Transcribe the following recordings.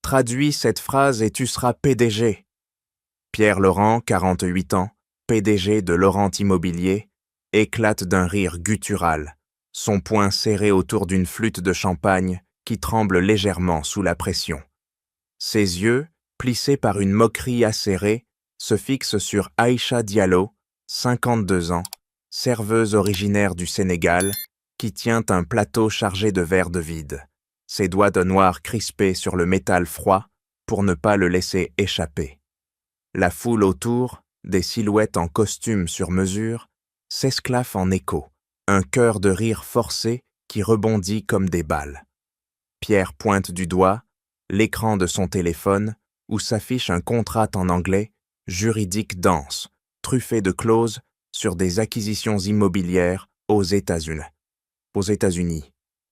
Traduis cette phrase et tu seras PDG. Pierre Laurent, 48 ans, PDG de Laurent Immobilier, éclate d'un rire guttural, son poing serré autour d'une flûte de champagne qui tremble légèrement sous la pression. Ses yeux, plissés par une moquerie acérée, se fixent sur Aïcha Diallo, 52 ans, serveuse originaire du Sénégal, qui tient un plateau chargé de verre de vide, ses doigts de noir crispés sur le métal froid pour ne pas le laisser échapper. La foule autour, des silhouettes en costume sur mesure, s'esclaffe en écho, un chœur de rire forcé qui rebondit comme des balles. Pierre pointe du doigt l'écran de son téléphone où s'affiche un contrat en anglais, juridique dense, truffé de clauses sur des acquisitions immobilières aux États-Unis.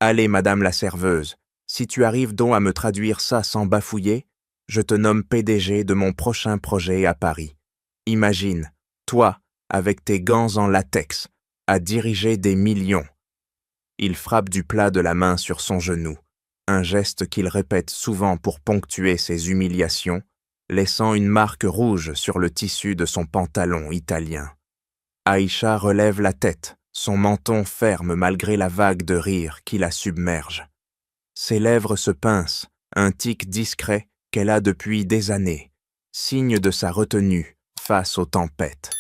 Allez, madame la serveuse, si tu arrives donc à me traduire ça sans bafouiller, je te nomme PDG de mon prochain projet à Paris. Imagine, toi, avec tes gants en latex, à diriger des millions. Il frappe du plat de la main sur son genou, un geste qu'il répète souvent pour ponctuer ses humiliations, laissant une marque rouge sur le tissu de son pantalon italien. Aïcha relève la tête, son menton ferme malgré la vague de rire qui la submerge. Ses lèvres se pincent, un tic discret qu'elle a depuis des années, signe de sa retenue face aux tempêtes.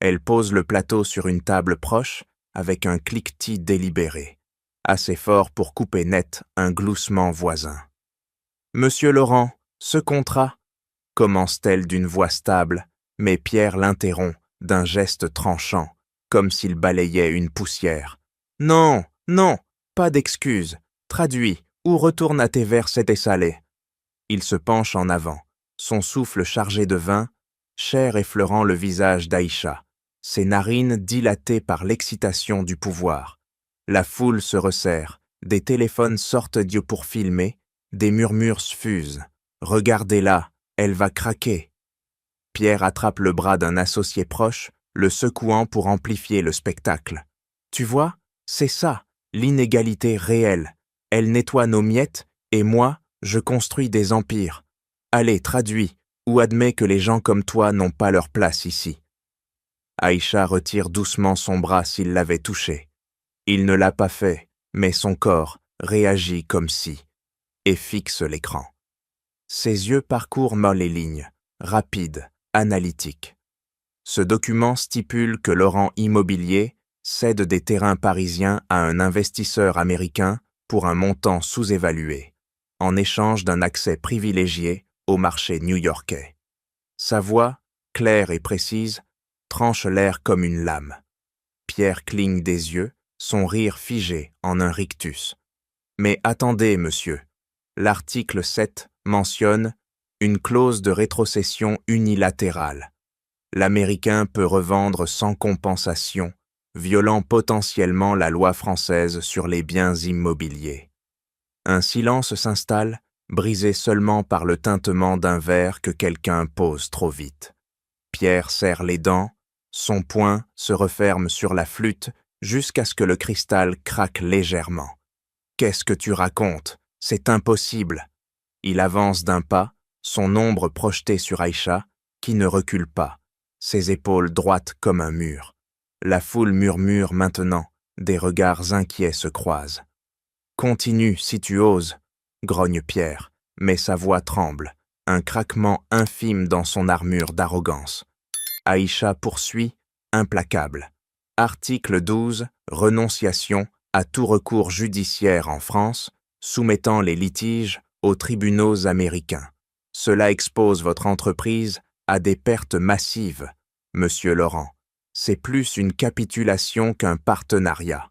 Elle pose le plateau sur une table proche avec un cliquetis délibéré, assez fort pour couper net un gloussement voisin. « Monsieur Laurent, ce contrat » commence-t-elle d'une voix stable, mais Pierre l'interrompt d'un geste tranchant, comme s'il balayait une poussière. « Non, non, pas d'excuses. Traduis ou retourne à tes vers et salés. » Il se penche en avant, son souffle chargé de vin, cher effleurant le visage d'Aïcha, ses narines dilatées par l'excitation du pouvoir. La foule se resserre, des téléphones sortent d'yeux pour filmer, des murmures fusent. « Regardez-la, elle va craquer !» Pierre attrape le bras d'un associé proche, le secouant pour amplifier le spectacle. « Tu vois, c'est ça, l'inégalité réelle. Elle nettoie nos miettes, et moi, je construis des empires. Allez, traduis, ou admets que les gens comme toi n'ont pas leur place ici. » Aïcha retire doucement son bras s'il l'avait touché. Il ne l'a pas fait, mais son corps réagit comme si, et fixe l'écran. Ses yeux parcourent les lignes, rapides, analytiques. Ce document stipule que Laurent Immobilier cède des terrains parisiens à un investisseur américain pour un montant sous-évalué, en échange d'un accès privilégié au marché new-yorkais. Sa voix, claire et précise, tranche l'air comme une lame. Pierre cligne des yeux, son rire figé en un rictus. Mais attendez, monsieur, l'article 7 mentionne une clause de rétrocession unilatérale. L'Américain peut revendre sans compensation, violant potentiellement la loi française sur les biens immobiliers. Un silence s'installe, brisé seulement par le tintement d'un verre que quelqu'un pose trop vite. Pierre serre les dents, son poing se referme sur la flûte jusqu'à ce que le cristal craque légèrement. « Qu'est-ce que tu racontes? C'est impossible !» Il avance d'un pas, son ombre projetée sur Aïcha, qui ne recule pas, ses épaules droites comme un mur. La foule murmure maintenant, des regards inquiets se croisent. « Continue si tu oses !» grogne Pierre, mais sa voix tremble, un craquement infime dans son armure d'arrogance. Aïcha poursuit, implacable. Article 12, renonciation à tout recours judiciaire en France, soumettant les litiges aux tribunaux américains. Cela expose votre entreprise à des pertes massives, monsieur Laurent. C'est plus une capitulation qu'un partenariat.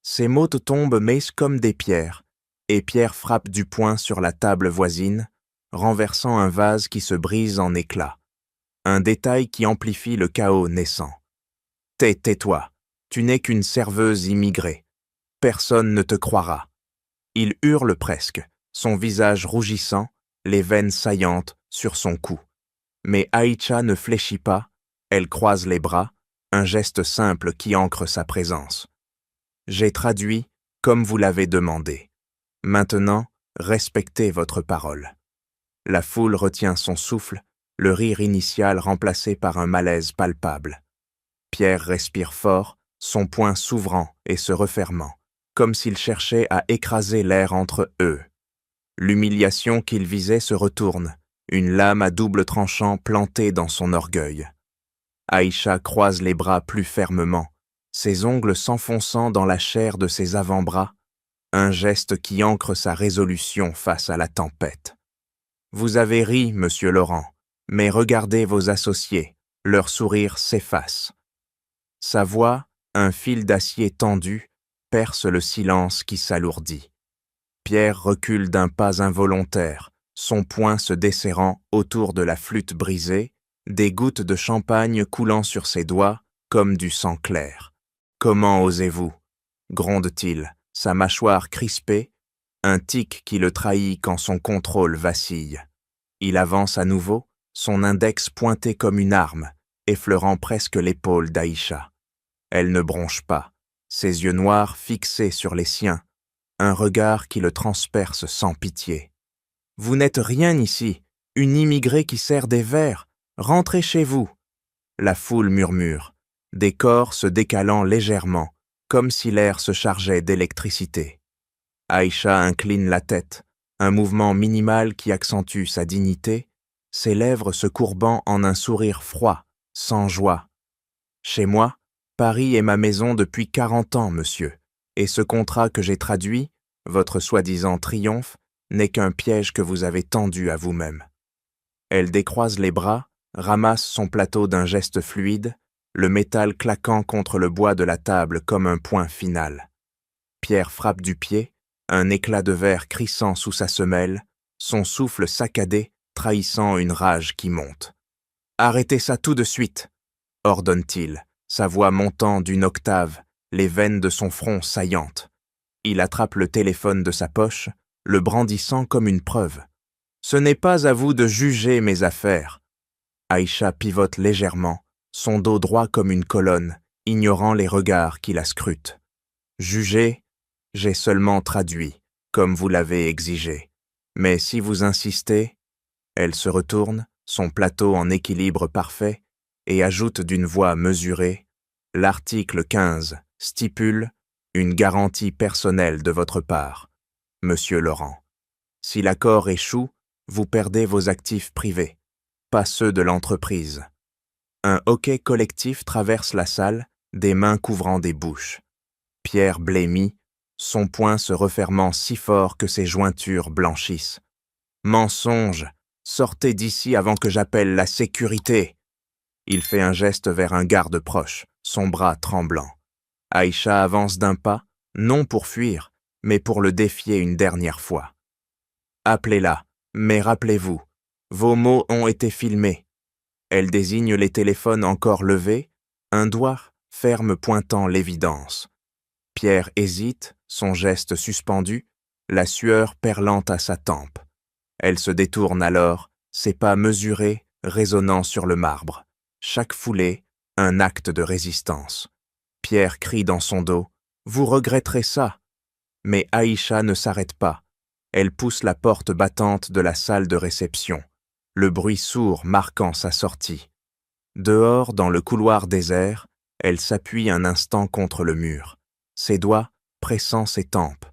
Ces mots tombent comme des pierres, et Pierre frappe du poing sur la table voisine, renversant un vase qui se brise en éclats. Un détail qui amplifie le chaos naissant. Tais-toi, tu n'es qu'une serveuse immigrée. Personne ne te croira. Il hurle presque, son visage rougissant, les veines saillantes sur son cou. Mais Aïcha ne fléchit pas, elle croise les bras, un geste simple qui ancre sa présence. J'ai traduit comme vous l'avez demandé. Maintenant, respectez votre parole. La foule retient son souffle, le rire initial remplacé par un malaise palpable. Pierre respire fort, son poing s'ouvrant et se refermant, comme s'il cherchait à écraser l'air entre eux. L'humiliation qu'il visait se retourne, une lame à double tranchant plantée dans son orgueil. Aïcha croise les bras plus fermement, ses ongles s'enfonçant dans la chair de ses avant-bras, un geste qui ancre sa résolution face à la tempête. Vous avez ri, monsieur Laurent, mais regardez vos associés, leur sourire s'efface. Sa voix, un fil d'acier tendu, perce le silence qui s'alourdit. Pierre recule d'un pas involontaire, son poing se desserrant autour de la flûte brisée, des gouttes de champagne coulant sur ses doigts comme du sang clair. « Comment osez-vous » gronde-t-il, sa mâchoire crispée, un tic qui le trahit quand son contrôle vacille. Il avance à nouveau, son index pointé comme une arme, effleurant presque l'épaule d'Aïcha. Elle ne bronche pas, ses yeux noirs fixés sur les siens, un regard qui le transperce sans pitié. « Vous n'êtes rien ici, une immigrée qui sert des verres, rentrez chez vous !» La foule murmure, des corps se décalant légèrement, comme si l'air se chargeait d'électricité. Aïcha incline la tête, un mouvement minimal qui accentue sa dignité, ses lèvres se courbant en un sourire froid, sans joie. « Chez moi, Paris est ma maison depuis 40 ans, monsieur, et ce contrat que j'ai traduit, votre soi-disant triomphe, n'est qu'un piège que vous avez tendu à vous-même. » Elle décroise les bras, ramasse son plateau d'un geste fluide, le métal claquant contre le bois de la table comme un point final. Pierre frappe du pied, un éclat de verre crissant sous sa semelle, son souffle saccadé, trahissant une rage qui monte. « Arrêtez ça tout de suite !» ordonne-t-il, sa voix montant d'une octave, les veines de son front saillantes. Il attrape le téléphone de sa poche, le brandissant comme une preuve. « Ce n'est pas à vous de juger mes affaires. » Aïcha pivote légèrement, son dos droit comme une colonne, ignorant les regards qui la scrutent. « Juger, j'ai seulement traduit, comme vous l'avez exigé. Mais si vous insistez... » Elle se retourne, son plateau en équilibre parfait, et ajoute d'une voix mesurée, « L'article 15 stipule une garantie personnelle de votre part, monsieur Laurent. Si l'accord échoue, vous perdez vos actifs privés, pas ceux de l'entreprise. » Un hoquet collectif traverse la salle, des mains couvrant des bouches. Pierre blêmit, son poing se refermant si fort que ses jointures blanchissent. « Mensonge! Sortez d'ici avant que j'appelle la sécurité !» Il fait un geste vers un garde proche, son bras tremblant. Aïcha avance d'un pas, non pour fuir, mais pour le défier une dernière fois. « Appelez-la, mais rappelez-vous, vos mots ont été filmés. » Elle désigne les téléphones encore levés, un doigt ferme pointant l'évidence. Pierre hésite, son geste suspendu, la sueur perlant à sa tempe. Elle se détourne alors, ses pas mesurés, résonnant sur le marbre. Chaque foulée, un acte de résistance. Pierre crie dans son dos, « Vous regretterez ça !» Mais Aïcha ne s'arrête pas. Elle pousse la porte battante de la salle de réception, le bruit sourd marquant sa sortie. Dehors, dans le couloir désert, elle s'appuie un instant contre le mur, ses doigts pressant ses tempes,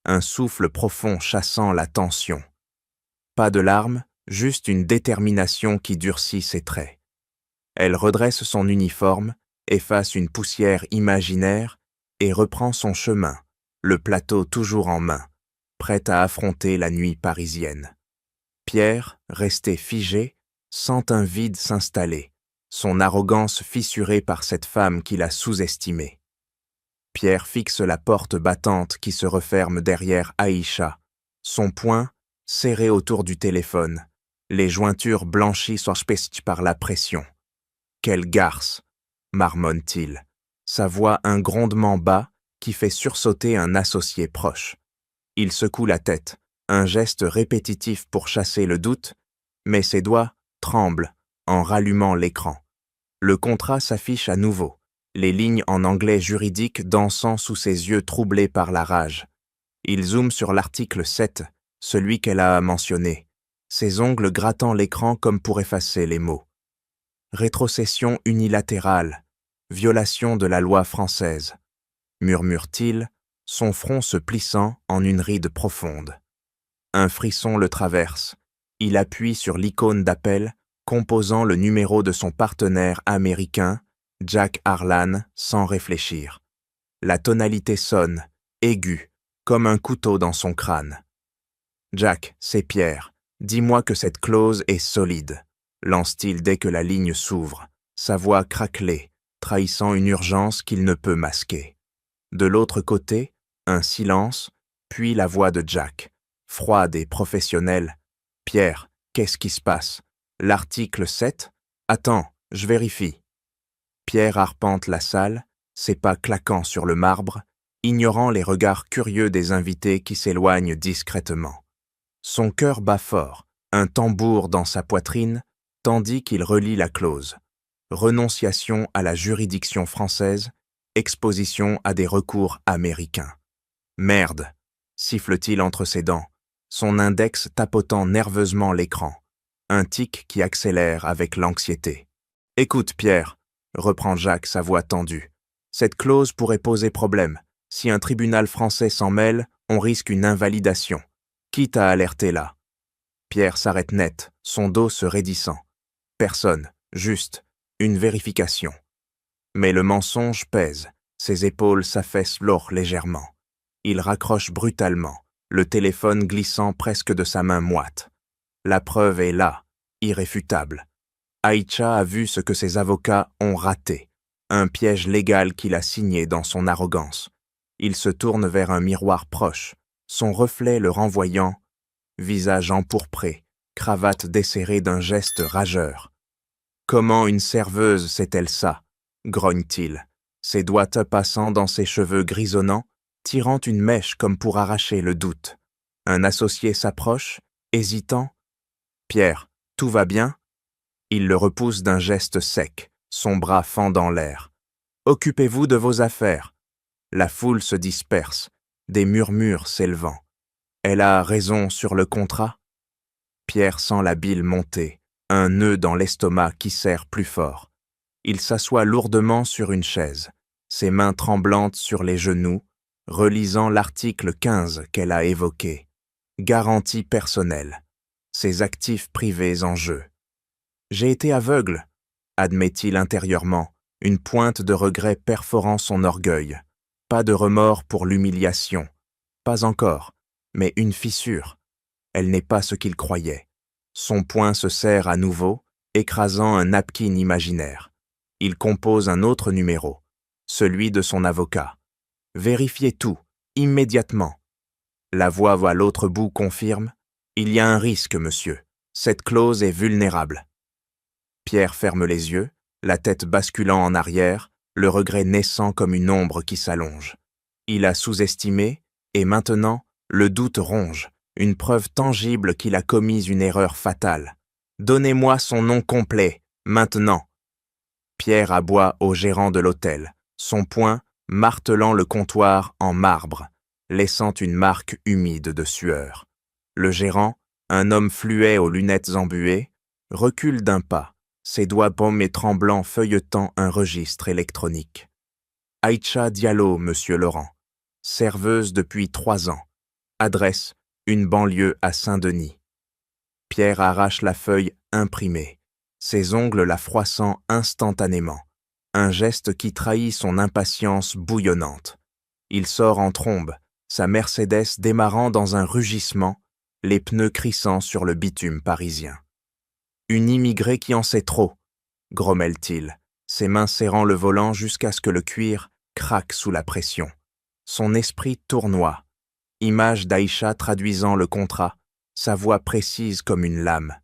un souffle profond chassant la tension. Pas de larmes, juste une détermination qui durcit ses traits. Elle redresse son uniforme, efface une poussière imaginaire et reprend son chemin, le plateau toujours en main, prête à affronter la nuit parisienne. Pierre, resté figé, sent un vide s'installer, son arrogance fissurée par cette femme qu'il a sous-estimée. Pierre fixe la porte battante qui se referme derrière Aïcha, son poing serré autour du téléphone, les jointures blanchies par la pression. « Quelle garce !» marmonne-t-il, sa voix un grondement bas qui fait sursauter un associé proche. Il secoue la tête, un geste répétitif pour chasser le doute, mais ses doigts tremblent en rallumant l'écran. Le contrat s'affiche à nouveau, les lignes en anglais juridique dansant sous ses yeux troublés par la rage. Il zoome sur l'article 7, celui qu'elle a mentionné. ses ongles grattant l'écran comme pour effacer les mots. Rétrocession unilatérale, violation de la loi française, murmure-t-il, son front se plissant en une ride profonde. Un frisson le traverse. Il appuie sur l'icône d'appel, composant le numéro de son partenaire américain, Jack Harlan, sans réfléchir. La tonalité sonne, aiguë, comme un couteau dans son crâne. « Jack, c'est Pierre. Dis-moi que cette clause est solide. » lance-t-il dès que la ligne s'ouvre, sa voix craquelée, trahissant une urgence qu'il ne peut masquer. De l'autre côté, un silence, puis la voix de Jack, froide et professionnelle. « Pierre, qu'est-ce qui se passe? L'article 7? Attends, je vérifie. » Pierre arpente la salle, ses pas claquant sur le marbre, ignorant les regards curieux des invités qui s'éloignent discrètement. Son cœur bat fort, un tambour dans sa poitrine, tandis qu'il relit la clause. Renonciation à la juridiction française, exposition à des recours américains. Merde, siffle-t-il entre ses dents, son index tapotant nerveusement l'écran, un tic qui accélère avec l'anxiété. Écoute, Pierre, reprend Jacques sa voix tendue, cette clause pourrait poser problème. Si un tribunal français s'en mêle, on risque une invalidation. Qui t'a alerté là? Pierre s'arrête net, son dos se raidissant. Personne, juste une vérification. Mais le mensonge pèse, ses épaules s'affaissent légèrement. Il raccroche brutalement, le téléphone glissant presque de sa main moite. La preuve est là, irréfutable. Aïcha a vu ce que ses avocats ont raté, un piège légal qu'il a signé dans son arrogance. Il se tourne vers un miroir proche, son reflet le renvoyant, visage empourpré, cravate desserrée d'un geste rageur. Comment une serveuse sait-elle ça? Grogne-t-il, ses doigts passant dans ses cheveux grisonnants, tirant une mèche comme pour arracher le doute. Un associé s'approche, hésitant. « Pierre, tout va bien ?» Il le repousse d'un geste sec, son bras fendant l'air. « Occupez-vous de vos affaires. » La foule se disperse, des murmures s'élevant. Elle a raison sur le contrat? Pierre sent la bile monter, un nœud dans l'estomac qui serre plus fort. Il s'assoit lourdement sur une chaise, ses mains tremblantes sur les genoux, relisant l'article 15 qu'elle a évoqué. Garantie personnelle. Ses actifs privés en jeu. « J'ai été aveugle », admet-il intérieurement, une pointe de regret perforant son orgueil. Pas de remords pour l'humiliation. Pas encore, mais une fissure. Elle n'est pas ce qu'il croyait. Son poing se serre à nouveau, écrasant un napkin imaginaire. Il compose un autre numéro, celui de son avocat. Vérifiez tout, immédiatement. La voix à l'autre bout confirme. Il y a un risque, monsieur. Cette clause est vulnérable. Pierre ferme les yeux, la tête basculant en arrière, le regret naissant comme une ombre qui s'allonge. Il a sous-estimé, et maintenant, le doute ronge, une preuve tangible qu'il a commis une erreur fatale. Donnez-moi son nom complet, maintenant. Pierre aboie au gérant de l'hôtel, son poing martelant le comptoir en marbre, laissant une marque humide de sueur. Le gérant, un homme fluet aux lunettes embuées, recule d'un pas, ses doigts baumes et tremblants feuilletant un registre électronique. Aïcha Diallo, monsieur Laurent, serveuse depuis 3 ans. Adresse, une banlieue à Saint-Denis. Pierre arrache la feuille imprimée, ses ongles la froissant instantanément, un geste qui trahit son impatience bouillonnante. Il sort en trombe, sa Mercedes démarrant dans un rugissement, les pneus crissant sur le bitume parisien. « Une immigrée qui en sait trop », grommelle-t-il, ses mains serrant le volant jusqu'à ce que le cuir craque sous la pression. Son esprit tournoie, image d'Aïcha traduisant le contrat, sa voix précise comme une lame.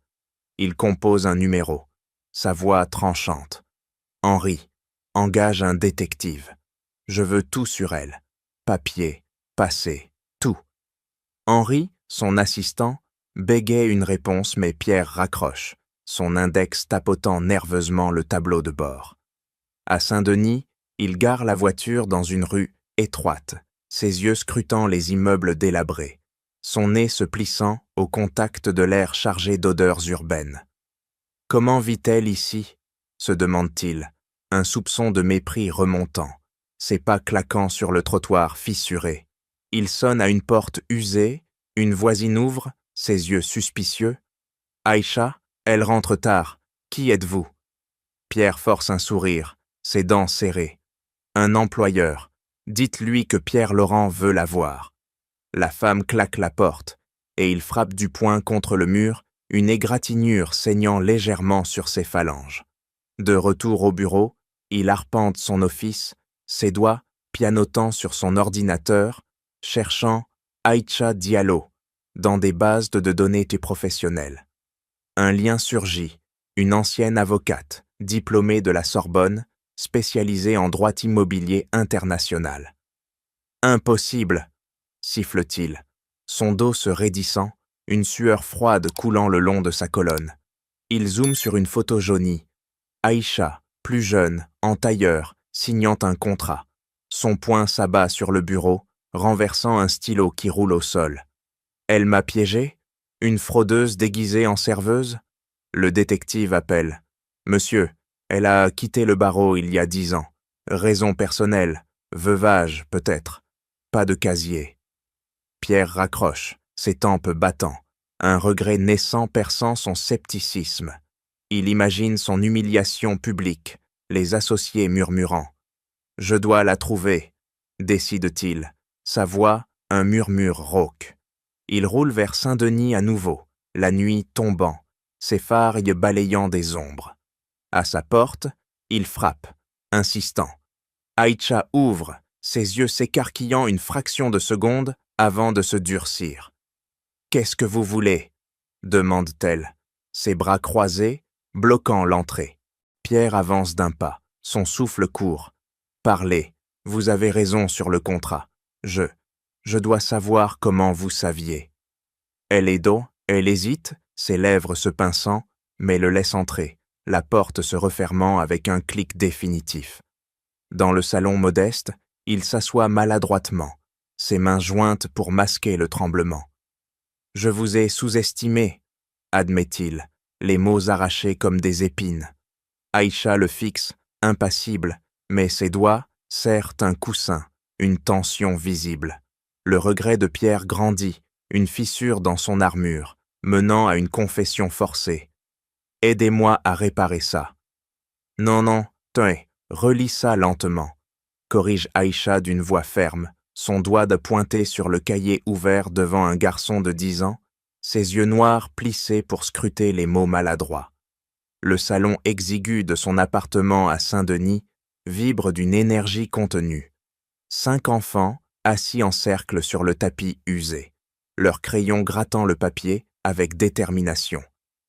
Il compose un numéro, sa voix tranchante. « Henri, engage un détective. Je veux tout sur elle. Papier, passé, tout. » Henri, son assistant, bégaye une réponse mais Pierre raccroche, son index tapotant nerveusement le tableau de bord. À Saint-Denis, il gare la voiture dans une rue étroite, ses yeux scrutant les immeubles délabrés, son nez se plissant au contact de l'air chargé d'odeurs urbaines. Comment vit-elle ici? Se demande-t-il, un soupçon de mépris remontant, ses pas claquant sur le trottoir fissuré. Il sonne à une porte usée, une voisine ouvre, ses yeux suspicieux. Aïcha, elle rentre tard, qui êtes-vous? Pierre force un sourire, ses dents serrées. Un employeur, dites-lui que Pierre Laurent veut la voir. La femme claque la porte, et il frappe du poing contre le mur, une égratignure saignant légèrement sur ses phalanges. De retour au bureau, il arpente son office, ses doigts pianotant sur son ordinateur, cherchant Aïcha Diallo dans des bases de données professionnelles. Un lien surgit, une ancienne avocate, diplômée de la Sorbonne, spécialisée en droit immobilier international. Impossible, siffle-t-il, son dos se raidissant, une sueur froide coulant le long de sa colonne. Il zoome sur une photo jaunie. Aïcha, plus jeune, en tailleur, signant un contrat. Son poing s'abat sur le bureau, renversant un stylo qui roule au sol. Elle m'a piégé? Une fraudeuse déguisée en serveuse? Le détective appelle. Monsieur, elle a quitté le barreau il y a 10 ans. Raison personnelle, veuvage peut-être. Pas de casier. Pierre raccroche, ses tempes battant, un regret naissant perçant son scepticisme. Il imagine son humiliation publique, les associés murmurant. « Je dois la trouver », décide-t-il, sa voix un murmure rauque. Il roule vers Saint-Denis à nouveau, la nuit tombant, ses phares y balayant des ombres. À sa porte, il frappe, insistant. Aïcha ouvre, ses yeux s'écarquillant une fraction de seconde avant de se durcir. « Qu'est-ce que vous voulez ?» demande-t-elle, ses bras croisés, bloquant l'entrée. Pierre avance d'un pas, son souffle court. « Parlez, vous avez raison sur le contrat. Je dois savoir comment vous saviez. » Elle est dos, elle hésite, ses lèvres se pinçant, mais le laisse entrer, la porte se refermant avec un clic définitif. Dans le salon modeste, il s'assoit maladroitement, ses mains jointes pour masquer le tremblement. « Je vous ai sous-estimé, » admet-il, les mots arrachés comme des épines. Aïcha le fixe, impassible, mais ses doigts serrent un coussin, une tension visible. Le regret de Pierre grandit, une fissure dans son armure, menant à une confession forcée. « Aidez-moi à réparer ça. »« Non, tenez, relis ça lentement, » corrige Aïcha d'une voix ferme, son doigt de pointer sur le cahier ouvert devant un garçon de 10 ans, ses yeux noirs plissés pour scruter les mots maladroits. Le salon exigu de son appartement à Saint-Denis vibre d'une énergie contenue. 5 enfants, assis en cercle sur le tapis usé, leurs crayons grattant le papier avec détermination.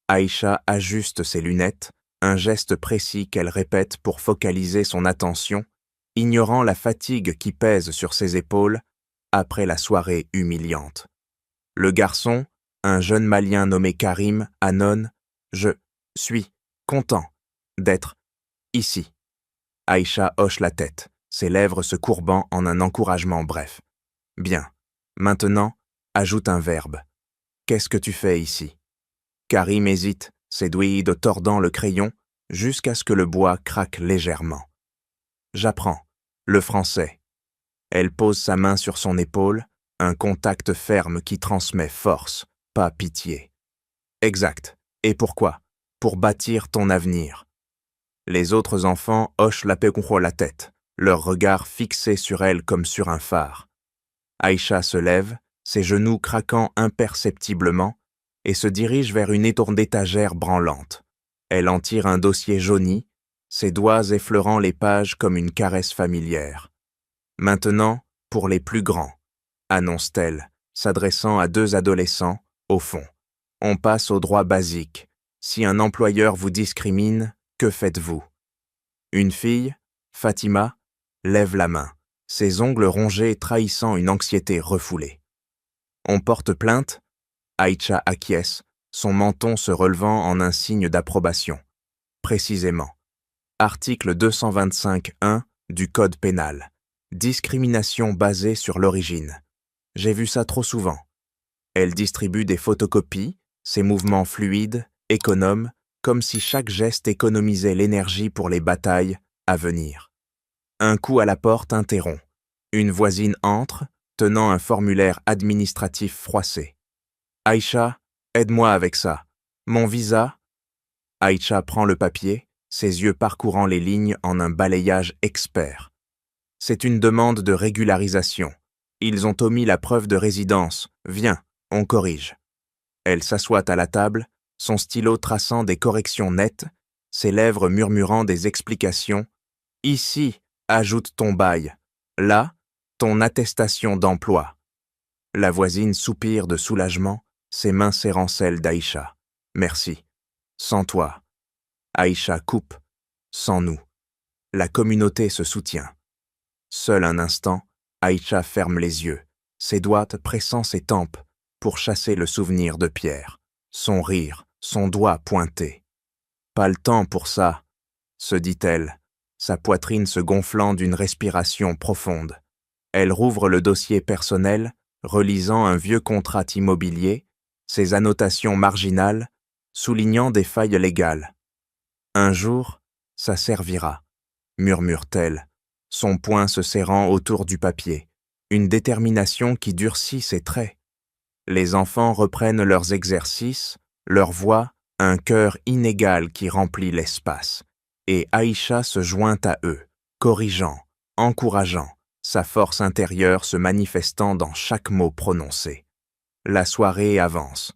Aïcha ajuste ses lunettes, un geste précis qu'elle répète pour focaliser son attention, ignorant la fatigue qui pèse sur ses épaules après la soirée humiliante. Le garçon, un jeune Malien nommé Karim, annonce « Je suis content d'être ici ». Aïcha hoche la tête, ses lèvres se courbant en un encouragement bref. « Bien. Maintenant, ajoute un verbe. Qu'est-ce que tu fais ici ?» Karim hésite, ses doigts tordant le crayon jusqu'à ce que le bois craque légèrement. « J'apprends. Le français. » Elle pose sa main sur son épaule, un contact ferme qui transmet force, pas pitié. « Exact. Et pourquoi? Pour bâtir ton avenir. » Les autres enfants hochent la tête, leur regard fixé sur elle comme sur un phare. Aïcha se lève, ses genoux craquant imperceptiblement, et se dirige vers une étourde étagère branlante. Elle en tire un dossier jauni, ses doigts effleurant les pages comme une caresse familière. « Maintenant, pour les plus grands, » annonce-t-elle, s'adressant à 2 adolescents, au fond. « On passe au droit basique. Si un employeur vous discrimine, que faites-vous » Une fille, Fatima, lève la main, ses ongles rongés trahissant une anxiété refoulée. « On porte plainte » Aïcha acquiesce, son menton se relevant en un signe d'approbation. Précisément. Article 225.1 du Code pénal. Discrimination basée sur l'origine. J'ai vu ça trop souvent. Elle distribue des photocopies, ses mouvements fluides, économes, comme si chaque geste économisait l'énergie pour les batailles à venir. Un coup à la porte interrompt. Une voisine entre, tenant un formulaire administratif froissé. « Aïcha, aide-moi avec ça. Mon visa ?» Aïcha prend le papier, ses yeux parcourant les lignes en un balayage expert. C'est une demande de régularisation. Ils ont omis la preuve de résidence. Viens, on corrige. Elle s'assoit à la table, son stylo traçant des corrections nettes, ses lèvres murmurant des explications. Ici, ajoute ton bail. Là, ton attestation d'emploi. La voisine soupire de soulagement, ses mains serrant celles d'Aïcha. Merci. Sans toi. Aïcha coupe. Sans nous. La communauté se soutient. Seul un instant, Aïcha ferme les yeux, ses doigts pressant ses tempes pour chasser le souvenir de Pierre, son rire, son doigt pointé. Pas le temps pour ça, se dit-elle, sa poitrine se gonflant d'une respiration profonde. Elle rouvre le dossier personnel, relisant un vieux contrat immobilier, ses annotations marginales, soulignant des failles légales. Un jour, ça servira, murmure-t-elle, son poing se serrant autour du papier, une détermination qui durcit ses traits. Les enfants reprennent leurs exercices, leur voix, un chœur inégal qui remplit l'espace, et Aïcha se joint à eux, corrigeant, encourageant, sa force intérieure se manifestant dans chaque mot prononcé. La soirée avance.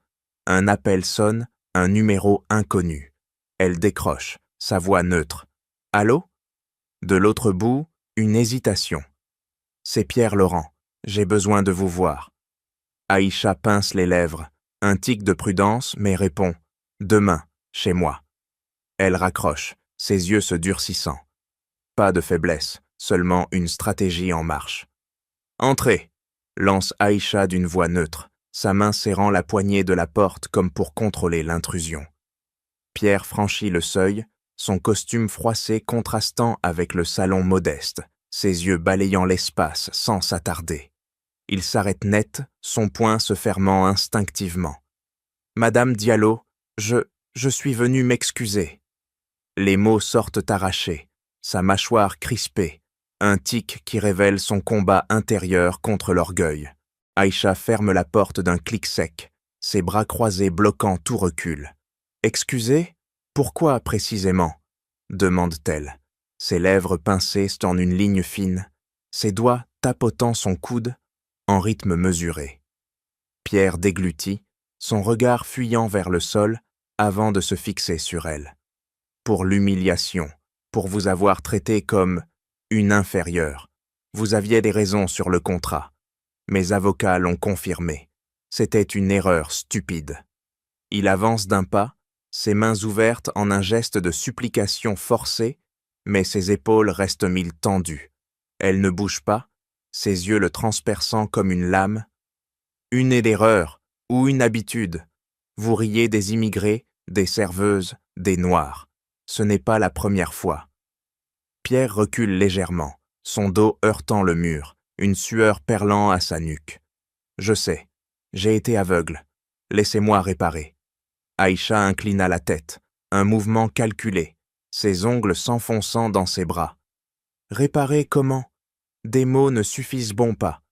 Un appel sonne, un numéro inconnu. Elle décroche, sa voix neutre. « Allô ?» De l'autre bout, une hésitation. « C'est Pierre Laurent, j'ai besoin de vous voir. » Aïcha pince les lèvres, un tic de prudence, mais répond « Demain, chez moi. » Elle raccroche, ses yeux se durcissant. Pas de faiblesse, seulement une stratégie en marche. « Entrez !» lance Aïcha d'une voix neutre, sa main serrant la poignée de la porte comme pour contrôler l'intrusion. Pierre franchit le seuil, son costume froissé contrastant avec le salon modeste, ses yeux balayant l'espace sans s'attarder. Il s'arrête net, son poing se fermant instinctivement. « Madame Diallo, je suis venu m'excuser. » Les mots sortent arrachés, sa mâchoire crispée, un tic qui révèle son combat intérieur contre l'orgueil. Aïcha ferme la porte d'un clic sec, ses bras croisés bloquant tout recul. « Excusez ? Pourquoi précisément ?» demande-t-elle. Ses lèvres pincées en une ligne fine, ses doigts tapotant son coude en rythme mesuré. Pierre déglutit, son regard fuyant vers le sol avant de se fixer sur elle. « Pour l'humiliation, pour vous avoir traité comme une inférieure. Vous aviez des raisons sur le contrat. Mes avocats l'ont confirmé. C'était une erreur stupide. » Il avance d'un pas, ses mains ouvertes en un geste de supplication forcée, mais ses épaules restent mille tendues. Elle ne bouge pas, ses yeux le transperçant comme une lame. « Une erreur ou une habitude. Vous riez des immigrés, des serveuses, des noirs. Ce n'est pas la première fois. » Pierre recule légèrement, son dos heurtant le mur, une sueur perlant à sa nuque. « Je sais, j'ai été aveugle. Laissez-moi réparer. » Aïcha inclina la tête, un mouvement calculé, ses ongles s'enfonçant dans ses bras. « Réparer comment ? Des mots ne suffisent bon pas. »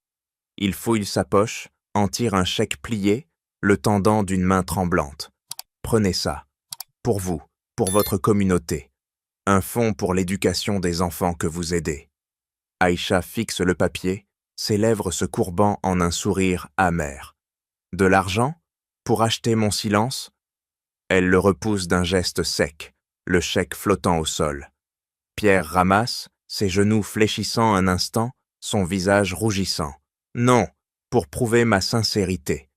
Il fouille sa poche, en tire un chèque plié, le tendant d'une main tremblante. « Prenez ça. Pour vous, pour votre communauté. Un fonds pour l'éducation des enfants que vous aidez. » Aïcha fixe le papier, ses lèvres se courbant en un sourire amer. « De l'argent ? Pour acheter mon silence ?» Elle le repousse d'un geste sec, le chèque flottant au sol. Pierre ramasse, ses genoux fléchissant un instant, son visage rougissant. « Non, pour prouver ma sincérité.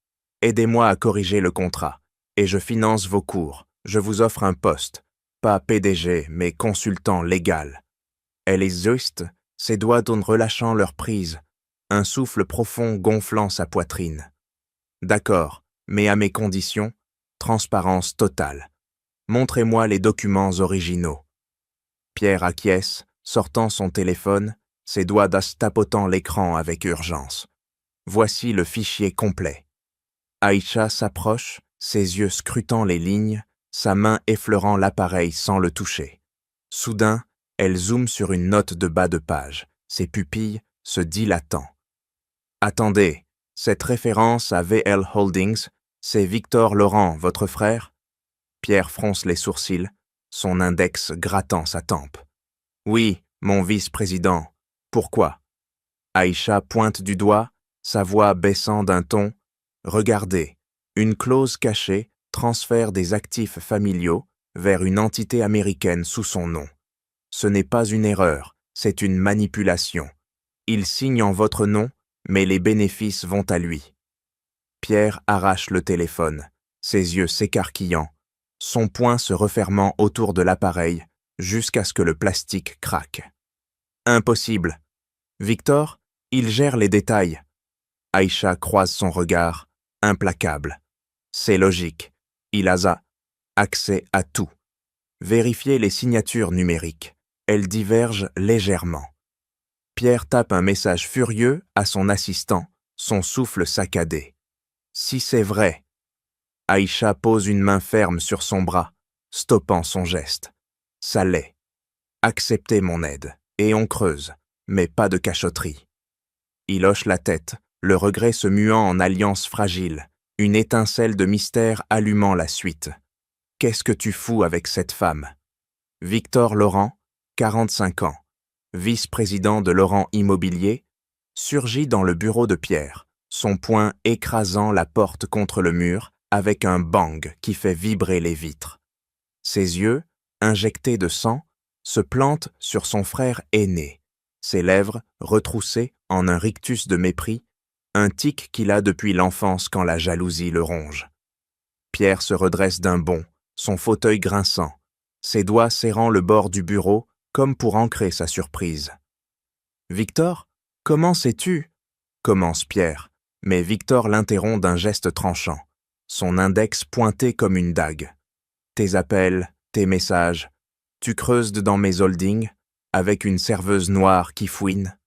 Aidez-moi à corriger le contrat, et je finance vos cours. Je vous offre un poste, pas PDG, mais consultant légal. » Elle exauce, ses doigts relâchant leur prise, un souffle profond gonflant sa poitrine. « D'accord, mais à mes conditions, transparence totale. Montrez-moi les documents originaux. » Pierre acquiesce, sortant son téléphone, ses doigts tapotant l'écran avec urgence. « Voici le fichier complet. » Aïcha s'approche, ses yeux scrutant les lignes, sa main effleurant l'appareil sans le toucher. Soudain, elle zoome sur une note de bas de page, ses pupilles se dilatant. Attendez, cette référence à VL Holdings, c'est Victor Laurent, votre frère? Pierre fronce les sourcils, son index grattant sa tempe. Oui, mon vice-président. Pourquoi? Aïcha pointe du doigt, sa voix baissant d'un ton. Regardez, une clause cachée transfère des actifs familiaux vers une entité américaine sous son nom. Ce n'est pas une erreur, c'est une manipulation. Il signe en votre nom, mais les bénéfices vont à lui. Pierre arrache le téléphone, ses yeux s'écarquillant, son poing se refermant autour de l'appareil jusqu'à ce que le plastique craque. Impossible. Victor, il gère les détails. Aïcha croise son regard, implacable. C'est logique. Il a accès à tout. Vérifiez les signatures numériques. Elles divergent légèrement. Pierre tape un message furieux à son assistant, son souffle saccadé. Si c'est vrai. Aïcha pose une main ferme sur son bras, stoppant son geste. Ça l'est. Acceptez mon aide, et on creuse, mais pas de cachotterie. Il hoche la tête, le regret se muant en alliance fragile, une étincelle de mystère allumant la suite. Qu'est-ce que tu fous avec cette femme? Victor Laurent, 45 ans, vice-président de Laurent Immobilier, surgit dans le bureau de Pierre, son poing écrasant la porte contre le mur avec un bang qui fait vibrer les vitres. Ses yeux, injectés de sang, se plantent sur son frère aîné, ses lèvres retroussées en un rictus de mépris, un tic qu'il a depuis l'enfance quand la jalousie le ronge. Pierre se redresse d'un bond, son fauteuil grinçant, ses doigts serrant le bord du bureau comme pour ancrer sa surprise. « Victor, comment sais-tu » commence Pierre, mais Victor l'interrompt d'un geste tranchant, son index pointé comme une dague. « Tes appels, tes messages, tu creuses dans mes holdings avec une serveuse noire qui fouine. »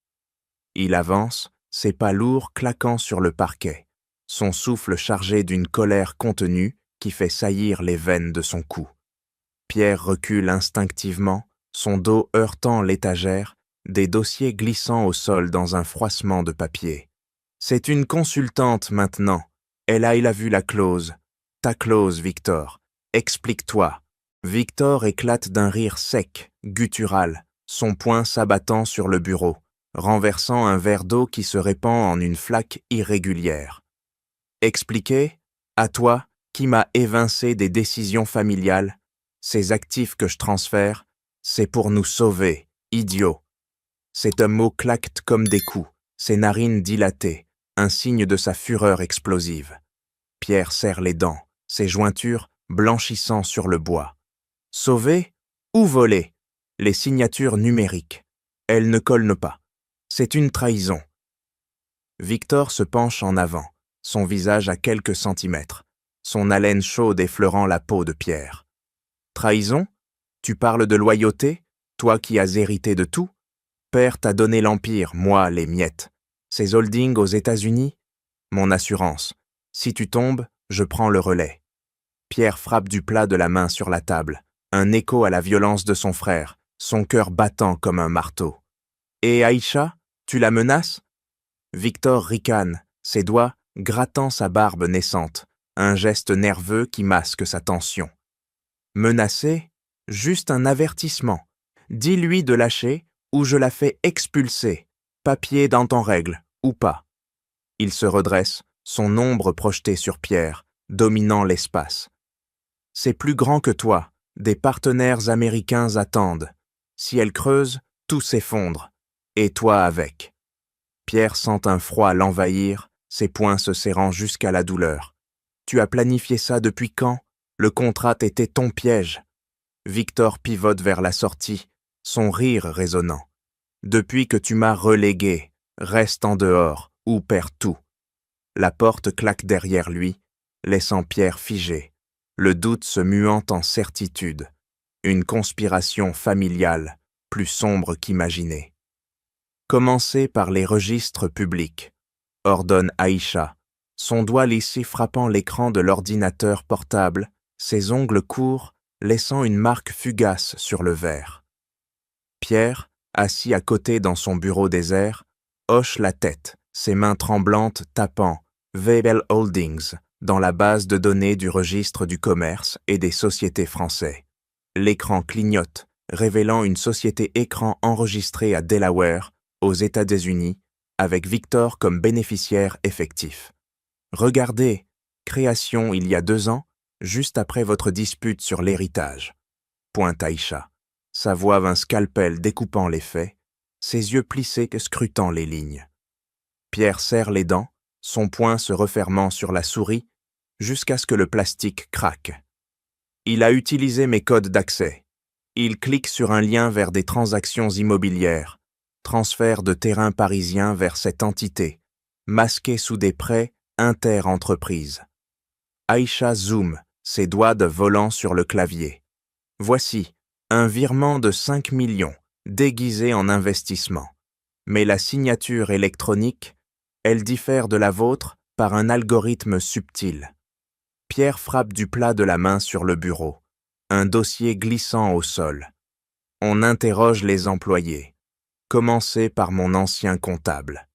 Il avance, ses pas lourds claquant sur le parquet, son souffle chargé d'une colère contenue qui fait saillir les veines de son cou. Pierre recule instinctivement, son dos heurtant l'étagère, des dossiers glissant au sol dans un froissement de papier. C'est une consultante maintenant. Elle a vu la clause. Ta clause, Victor. Explique-toi. Victor éclate d'un rire sec, guttural, son poing s'abattant sur le bureau, renversant un verre d'eau qui se répand en une flaque irrégulière. Expliquer, à toi, qui m'as évincé des décisions familiales, ces actifs que je transfère, c'est pour nous sauver, idiot. C'est un mot claque comme des coups, ses narines dilatées, un signe de sa fureur explosive. Pierre serre les dents, ses jointures blanchissant sur le bois. Sauver ou voler? Les signatures numériques. Elles ne collent pas. C'est une trahison. Victor se penche en avant, son visage à quelques centimètres, son haleine chaude effleurant la peau de Pierre. Trahison? Tu parles de loyauté, toi qui as hérité de tout? Père t'a donné l'Empire, moi les miettes. Ses holdings aux États-Unis? Mon assurance. Si tu tombes, je prends le relais. Pierre frappe du plat de la main sur la table, un écho à la violence de son frère, son cœur battant comme un marteau. Et Aïcha, tu la menaces? Victor ricane, ses doigts grattant sa barbe naissante, un geste nerveux qui masque sa tension. Menacer? Juste un avertissement. Dis-lui de lâcher ou je la fais expulser, papier dans ton règle, ou pas. Il se redresse, son ombre projetée sur Pierre, dominant l'espace. C'est plus grand que toi, des partenaires américains attendent. Si elle creuse, tout s'effondre, et toi avec. Pierre sent un froid l'envahir, ses poings se serrant jusqu'à la douleur. Tu as planifié ça depuis quand? Le contrat était ton piège. Victor pivote vers la sortie, son rire résonnant. Depuis que tu m'as relégué, reste en dehors ou perds tout. La porte claque derrière lui, laissant Pierre figé, le doute se muant en certitude. Une conspiration familiale, plus sombre qu'imaginée. Commencez par les registres publics, ordonne Aïcha, son doigt lissé frappant l'écran de l'ordinateur portable, ses ongles courts, laissant une marque fugace sur le verre. Pierre, assis à côté dans son bureau désert, hoche la tête, ses mains tremblantes tapant « VL Holdings » dans la base de données du registre du commerce et des sociétés français. L'écran clignote, révélant une société écran enregistrée à Delaware, aux États-Unis, avec Victor comme bénéficiaire effectif. Regardez, création il y a 2 ans, juste après votre dispute sur l'héritage. Pointe Aïcha. Sa voix d'un scalpel découpant les faits, ses yeux plissés que scrutant les lignes. Pierre serre les dents, son poing se refermant sur la souris, jusqu'à ce que le plastique craque. Il a utilisé mes codes d'accès. Il clique sur un lien vers des transactions immobilières, transfert de terrain parisien vers cette entité, masqué sous des prêts inter-entreprises. Aïcha zoome, ses doigts de volant sur le clavier. Voici, un virement de 5 millions, déguisé en investissement. Mais la signature électronique, elle diffère de la vôtre par un algorithme subtil. Pierre frappe du plat de la main sur le bureau, un dossier glissant au sol. On interroge les employés. Commencez par mon ancien comptable.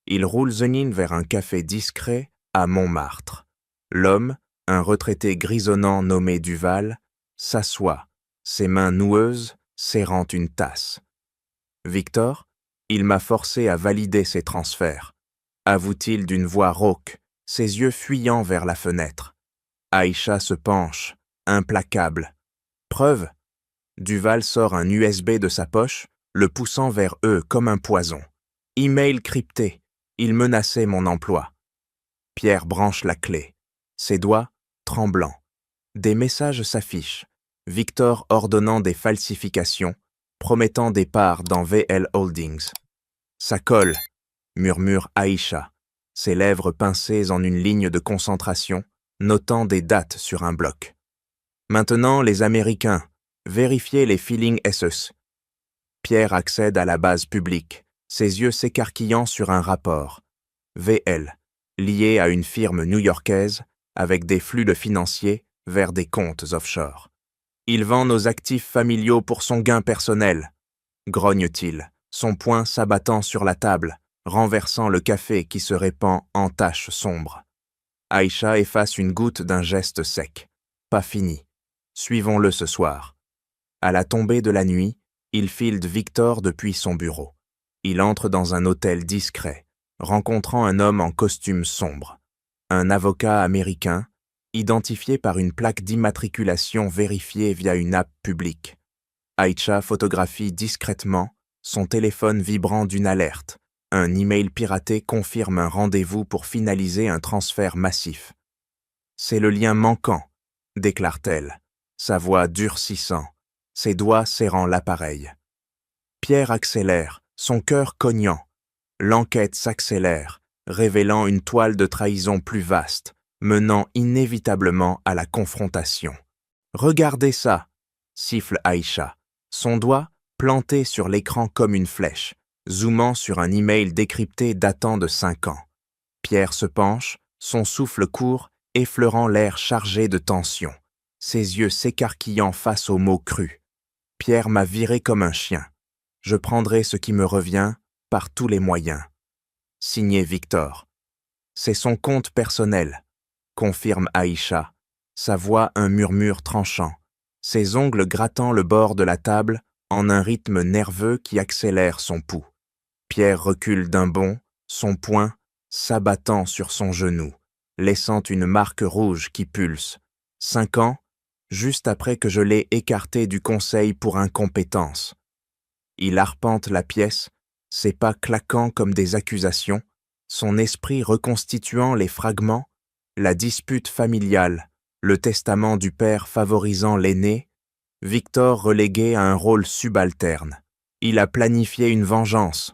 Il roule Zenin vers un café discret à Montmartre. L'homme, un retraité grisonnant nommé Duval, s'assoit, ses mains noueuses serrant une tasse. Victor, il m'a forcé à valider ces transferts, avoue-t-il d'une voix rauque, ses yeux fuyant vers la fenêtre. Aïcha se penche, implacable. Preuve? Duval sort un USB de sa poche, le poussant vers eux comme un poison. Email crypté, il menaçait mon emploi. Pierre branche la clé, ses doigts tremblants. Des messages s'affichent, Victor ordonnant des falsifications, promettant des parts dans VL Holdings. Ça colle, murmure Aïcha, ses lèvres pincées en une ligne de concentration, notant des dates sur un bloc. Maintenant, les Américains, vérifiez les filings SS. Pierre accède à la base publique, ses yeux s'écarquillant sur un rapport. VL, lié à une firme new-yorkaise, avec des flux de financiers vers des comptes offshore. Il vend nos actifs familiaux pour son gain personnel, grogne-t-il, son poing s'abattant sur la table, renversant le café qui se répand en taches sombres. Aïcha efface une goutte d'un geste sec. Pas fini. Suivons-le ce soir. À la tombée de la nuit, il filde Victor depuis son bureau. Il entre dans un hôtel discret, rencontrant un homme en costume sombre. Un avocat américain, identifié par une plaque d'immatriculation vérifiée via une app publique. Aïcha photographie discrètement, son téléphone vibrant d'une alerte. Un email piraté confirme un rendez-vous pour finaliser un transfert massif. C'est le lien manquant, déclare-t-elle, sa voix durcissant, ses doigts serrant l'appareil. Pierre accélère, son cœur cognant. L'enquête s'accélère, révélant une toile de trahison plus vaste, menant inévitablement à la confrontation. « Regardez ça !» siffle Aïcha, son doigt planté sur l'écran comme une flèche, zoomant sur un email décrypté datant de 5 ans. Pierre se penche, son souffle court, effleurant l'air chargé de tension, ses yeux s'écarquillant face aux mots crus. Pierre m'a viré comme un chien. Je prendrai ce qui me revient par tous les moyens. Signé Victor. C'est son compte personnel, confirme Aïcha, sa voix un murmure tranchant, ses ongles grattant le bord de la table en un rythme nerveux qui accélère son pouls. Pierre recule d'un bond, son poing s'abattant sur son genou, laissant une marque rouge qui pulse. 5 ans, juste après que je l'ai écarté du conseil pour incompétence. Il arpente la pièce, ses pas claquant comme des accusations, son esprit reconstituant les fragments, la dispute familiale, le testament du père favorisant l'aîné, Victor relégué à un rôle subalterne. Il a planifié une vengeance,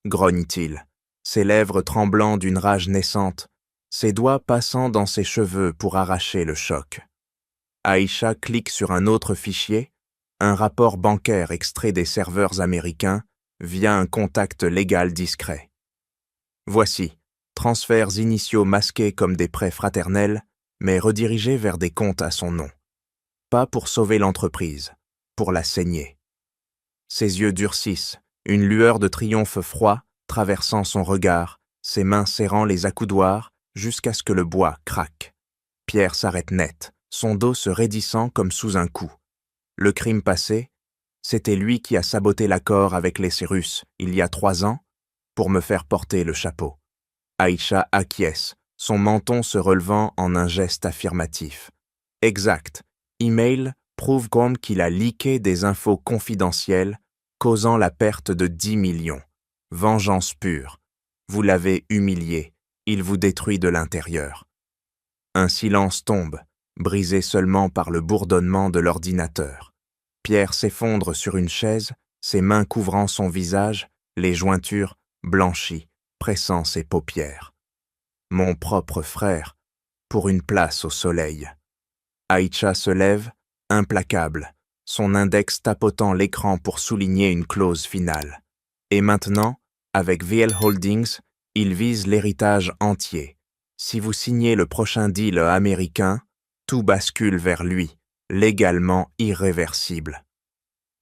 grogne-t-il, ses lèvres tremblant d'une rage naissante, ses doigts passant dans ses cheveux pour arracher le choc. Aïcha clique sur un autre fichier, un rapport bancaire extrait des serveurs américains via un contact légal discret. Voici, transferts initiaux masqués comme des prêts fraternels, mais redirigés vers des comptes à son nom. Pas pour sauver l'entreprise, pour la saigner. Ses yeux durcissent, une lueur de triomphe froid traversant son regard, ses mains serrant les accoudoirs jusqu'à ce que le bois craque. Pierre s'arrête net, son dos se raidissant comme sous un coup. Le crime passé, c'était lui qui a saboté l'accord avec les Russes il y a 3 ans pour me faire porter le chapeau. Aïcha acquiesce, son menton se relevant en un geste affirmatif. Exact. Email prouve comme qu'il a leaké des infos confidentielles causant la perte de 10 millions. Vengeance pure. Vous l'avez humilié. Il vous détruit de l'intérieur. Un silence tombe, brisé seulement par le bourdonnement de l'ordinateur. Pierre s'effondre sur une chaise, ses mains couvrant son visage, les jointures blanchies, pressant ses paupières. Mon propre frère, pour une place au soleil. Aïcha se lève, implacable, son index tapotant l'écran pour souligner une clause finale. Et maintenant, avec VL Holdings, il vise l'héritage entier. Si vous signez le prochain deal américain, tout bascule vers lui, légalement irréversible.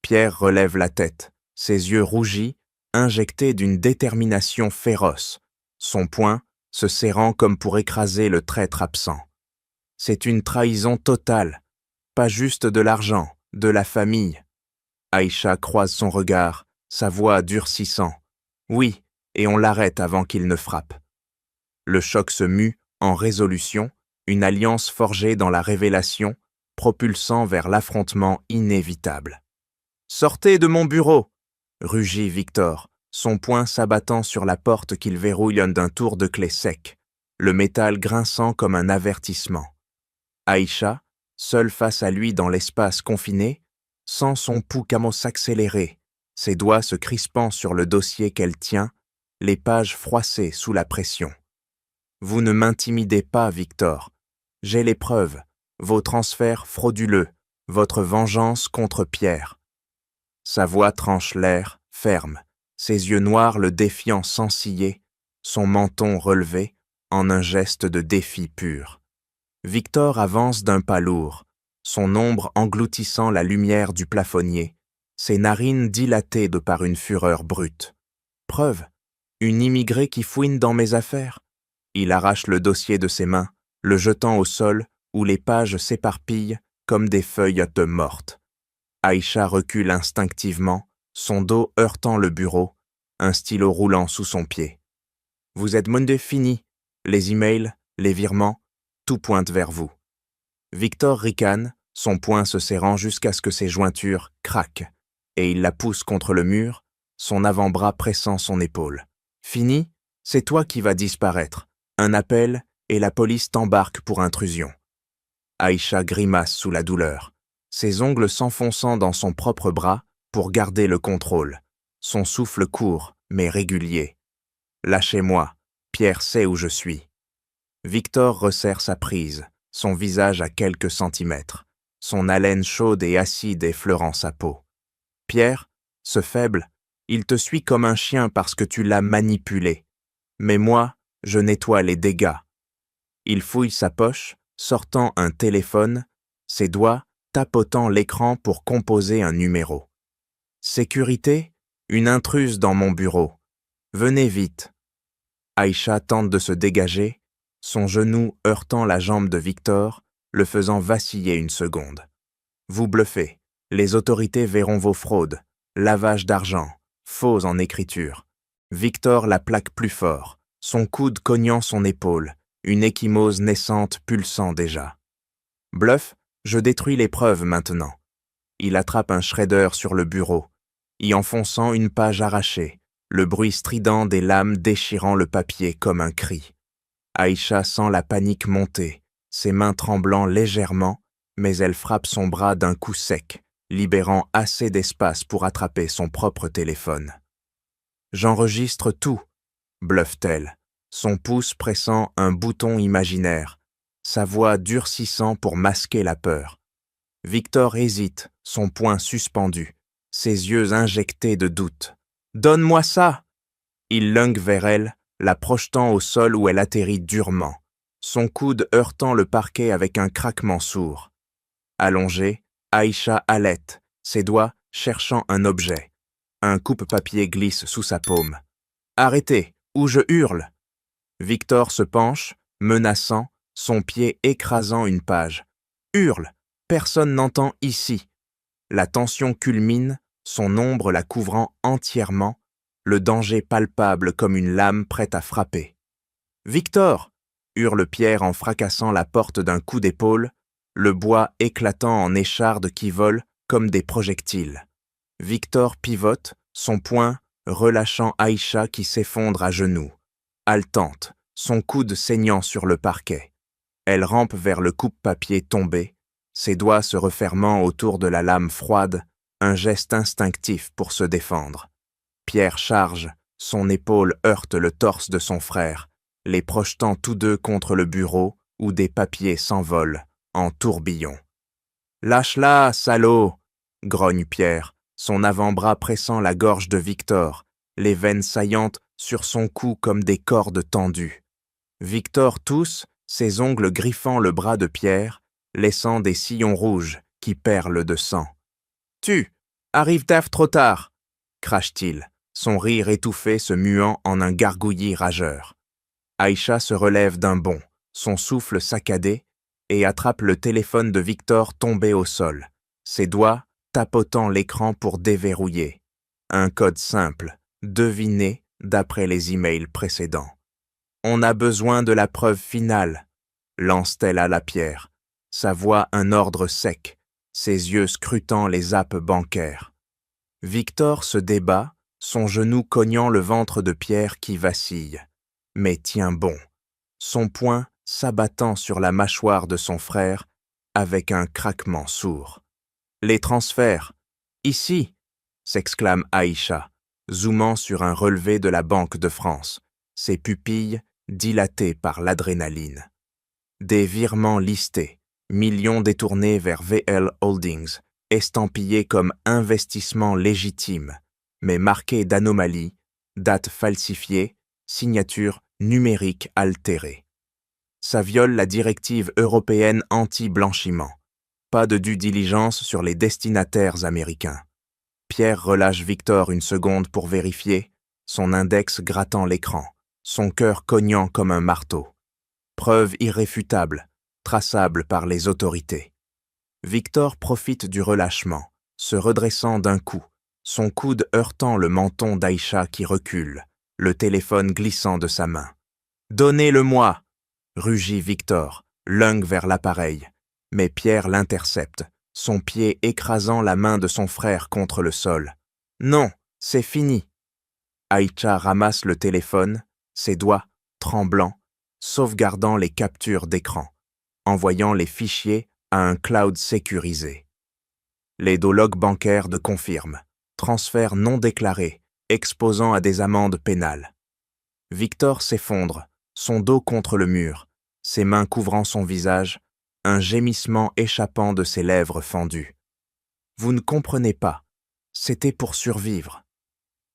Pierre relève la tête, ses yeux rougis, injectés d'une détermination féroce, son poing se serrant comme pour écraser le traître absent. C'est une trahison totale, pas juste de l'argent, de la famille. Aïcha croise son regard, sa voix durcissant. Oui, et on l'arrête avant qu'il ne frappe. Le choc se mue en résolution, une alliance forgée dans la révélation, propulsant vers l'affrontement inévitable. « Sortez de mon bureau !» rugit Victor, son poing s'abattant sur la porte qu'il verrouille d'un tour de clé sec, le métal grinçant comme un avertissement. Aïcha, seule face à lui dans l'espace confiné, sent son pouls s'accélérer, ses doigts se crispant sur le dossier qu'elle tient, les pages froissées sous la pression. « Vous ne m'intimidez pas, Victor. J'ai les preuves, vos transferts frauduleux, votre vengeance contre Pierre. » Sa voix tranche l'air, ferme, ses yeux noirs le défiant sans ciller, son menton relevé en un geste de défi pur. Victor avance d'un pas lourd, son ombre engloutissant la lumière du plafonnier, ses narines dilatées de par une fureur brute. Preuve, une immigrée qui fouine dans mes affaires. Il arrache le dossier de ses mains, le jetant au sol où les pages s'éparpillent comme des feuilles mortes. Aïcha recule instinctivement, son dos heurtant le bureau, un stylo roulant sous son pied. Vous êtes Monday fini, les emails, les virements, tout pointe vers vous. Victor ricane, son poing se serrant jusqu'à ce que ses jointures craquent, et il la pousse contre le mur, son avant-bras pressant son épaule. Fini, c'est toi qui vas disparaître. Un appel et la police t'embarque pour intrusion. Aïcha grimace sous la douleur, ses ongles s'enfonçant dans son propre bras pour garder le contrôle, son souffle court mais régulier. Lâchez-moi, Pierre sait où je suis. Victor resserre sa prise, son visage à quelques centimètres, son haleine chaude et acide effleurant sa peau. Pierre, ce faible, il te suit comme un chien parce que tu l'as manipulé. Mais moi, je nettoie les dégâts. Il fouille sa poche, sortant un téléphone, ses doigts tapotant l'écran pour composer un numéro. Sécurité, une intruse dans mon bureau. Venez vite. Aïcha tente de se dégager, son genou heurtant la jambe de Victor, le faisant vaciller une seconde. Vous bluffez. Les autorités verront vos fraudes, lavage d'argent, faux en écriture. Victor la plaque plus fort, son coude cognant son épaule, une ecchymose naissante pulsant déjà. Bluff, je détruis les preuves maintenant. Il attrape un shredder sur le bureau, y enfonçant une page arrachée, le bruit strident des lames déchirant le papier comme un cri. Aïcha sent la panique monter, ses mains tremblant légèrement, mais elle frappe son bras d'un coup sec, libérant assez d'espace pour attraper son propre téléphone. « J'enregistre tout », bluffe-t-elle, son pouce pressant un bouton imaginaire, sa voix durcissant pour masquer la peur. Victor hésite, son poing suspendu, ses yeux injectés de doute. « Donne-moi ça !» Il lunge vers elle, la projetant au sol où elle atterrit durement, son coude heurtant le parquet avec un craquement sourd. Allongée, Aïcha halète, ses doigts cherchant un objet. Un coupe-papier glisse sous sa paume. « Arrêtez, ou je hurle !» Victor se penche, menaçant, son pied écrasant une page. « Hurle, personne n'entend ici !» La tension culmine, son ombre la couvrant entièrement, le danger palpable comme une lame prête à frapper. « Victor !» hurle Pierre en fracassant la porte d'un coup d'épaule, le bois éclatant en échardes qui volent comme des projectiles. Victor pivote, son poing relâchant Aïcha qui s'effondre à genoux. Haletante, son coude saignant sur le parquet. Elle rampe vers le coupe-papier tombé, ses doigts se refermant autour de la lame froide, un geste instinctif pour se défendre. Pierre charge, son épaule heurte le torse de son frère, les projetant tous deux contre le bureau où des papiers s'envolent en tourbillon. « Lâche-la, salaud !» grogne Pierre, son avant-bras pressant la gorge de Victor, les veines saillantes sur son cou comme des cordes tendues. Victor tousse, ses ongles griffant le bras de Pierre, laissant des sillons rouges qui perlent de sang. « Tu, arrive taf trop tard !» crache-t-il, son rire étouffé se muant en un gargouillis rageur. Aïcha se relève d'un bond, son souffle saccadé, et attrape le téléphone de Victor tombé au sol, ses doigts tapotant l'écran pour déverrouiller. Un code simple, deviné d'après les emails précédents. « On a besoin de la preuve finale », lance-t-elle à la Pierre, sa voix un ordre sec, ses yeux scrutant les appes bancaires. Victor se débat, son genou cognant le ventre de Pierre qui vacille, mais tient bon, son poing s'abattant sur la mâchoire de son frère avec un craquement sourd. « Les transferts, ici !» s'exclame Aïcha, zoomant sur un relevé de la Banque de France, ses pupilles dilatées par l'adrénaline. Des virements listés, millions détournés vers VL Holdings, estampillés comme investissement légitime, mais marqués d'anomalies, dates falsifiées, signatures numériques altérées. Ça viole la directive européenne anti-blanchiment. Pas de due diligence sur les destinataires américains. Pierre relâche Victor une seconde pour vérifier, son index grattant l'écran, son cœur cognant comme un marteau. Preuve irréfutable, traçable par les autorités. Victor profite du relâchement, se redressant d'un coup, son coude heurtant le menton d'Aïcha qui recule, le téléphone glissant de sa main. « Donnez-le-moi !» rugit Victor, lungue vers l'appareil, mais Pierre l'intercepte, son pied écrasant la main de son frère contre le sol. « Non, c'est fini !» Aïcha ramasse le téléphone, ses doigts, tremblants, sauvegardant les captures d'écran, envoyant les fichiers à un cloud sécurisé. Les dologues bancaires de confirment, transfert non déclaré, exposant à des amendes pénales. Victor s'effondre, son dos contre le mur, ses mains couvrant son visage, un gémissement échappant de ses lèvres fendues. « Vous ne comprenez pas, c'était pour survivre. »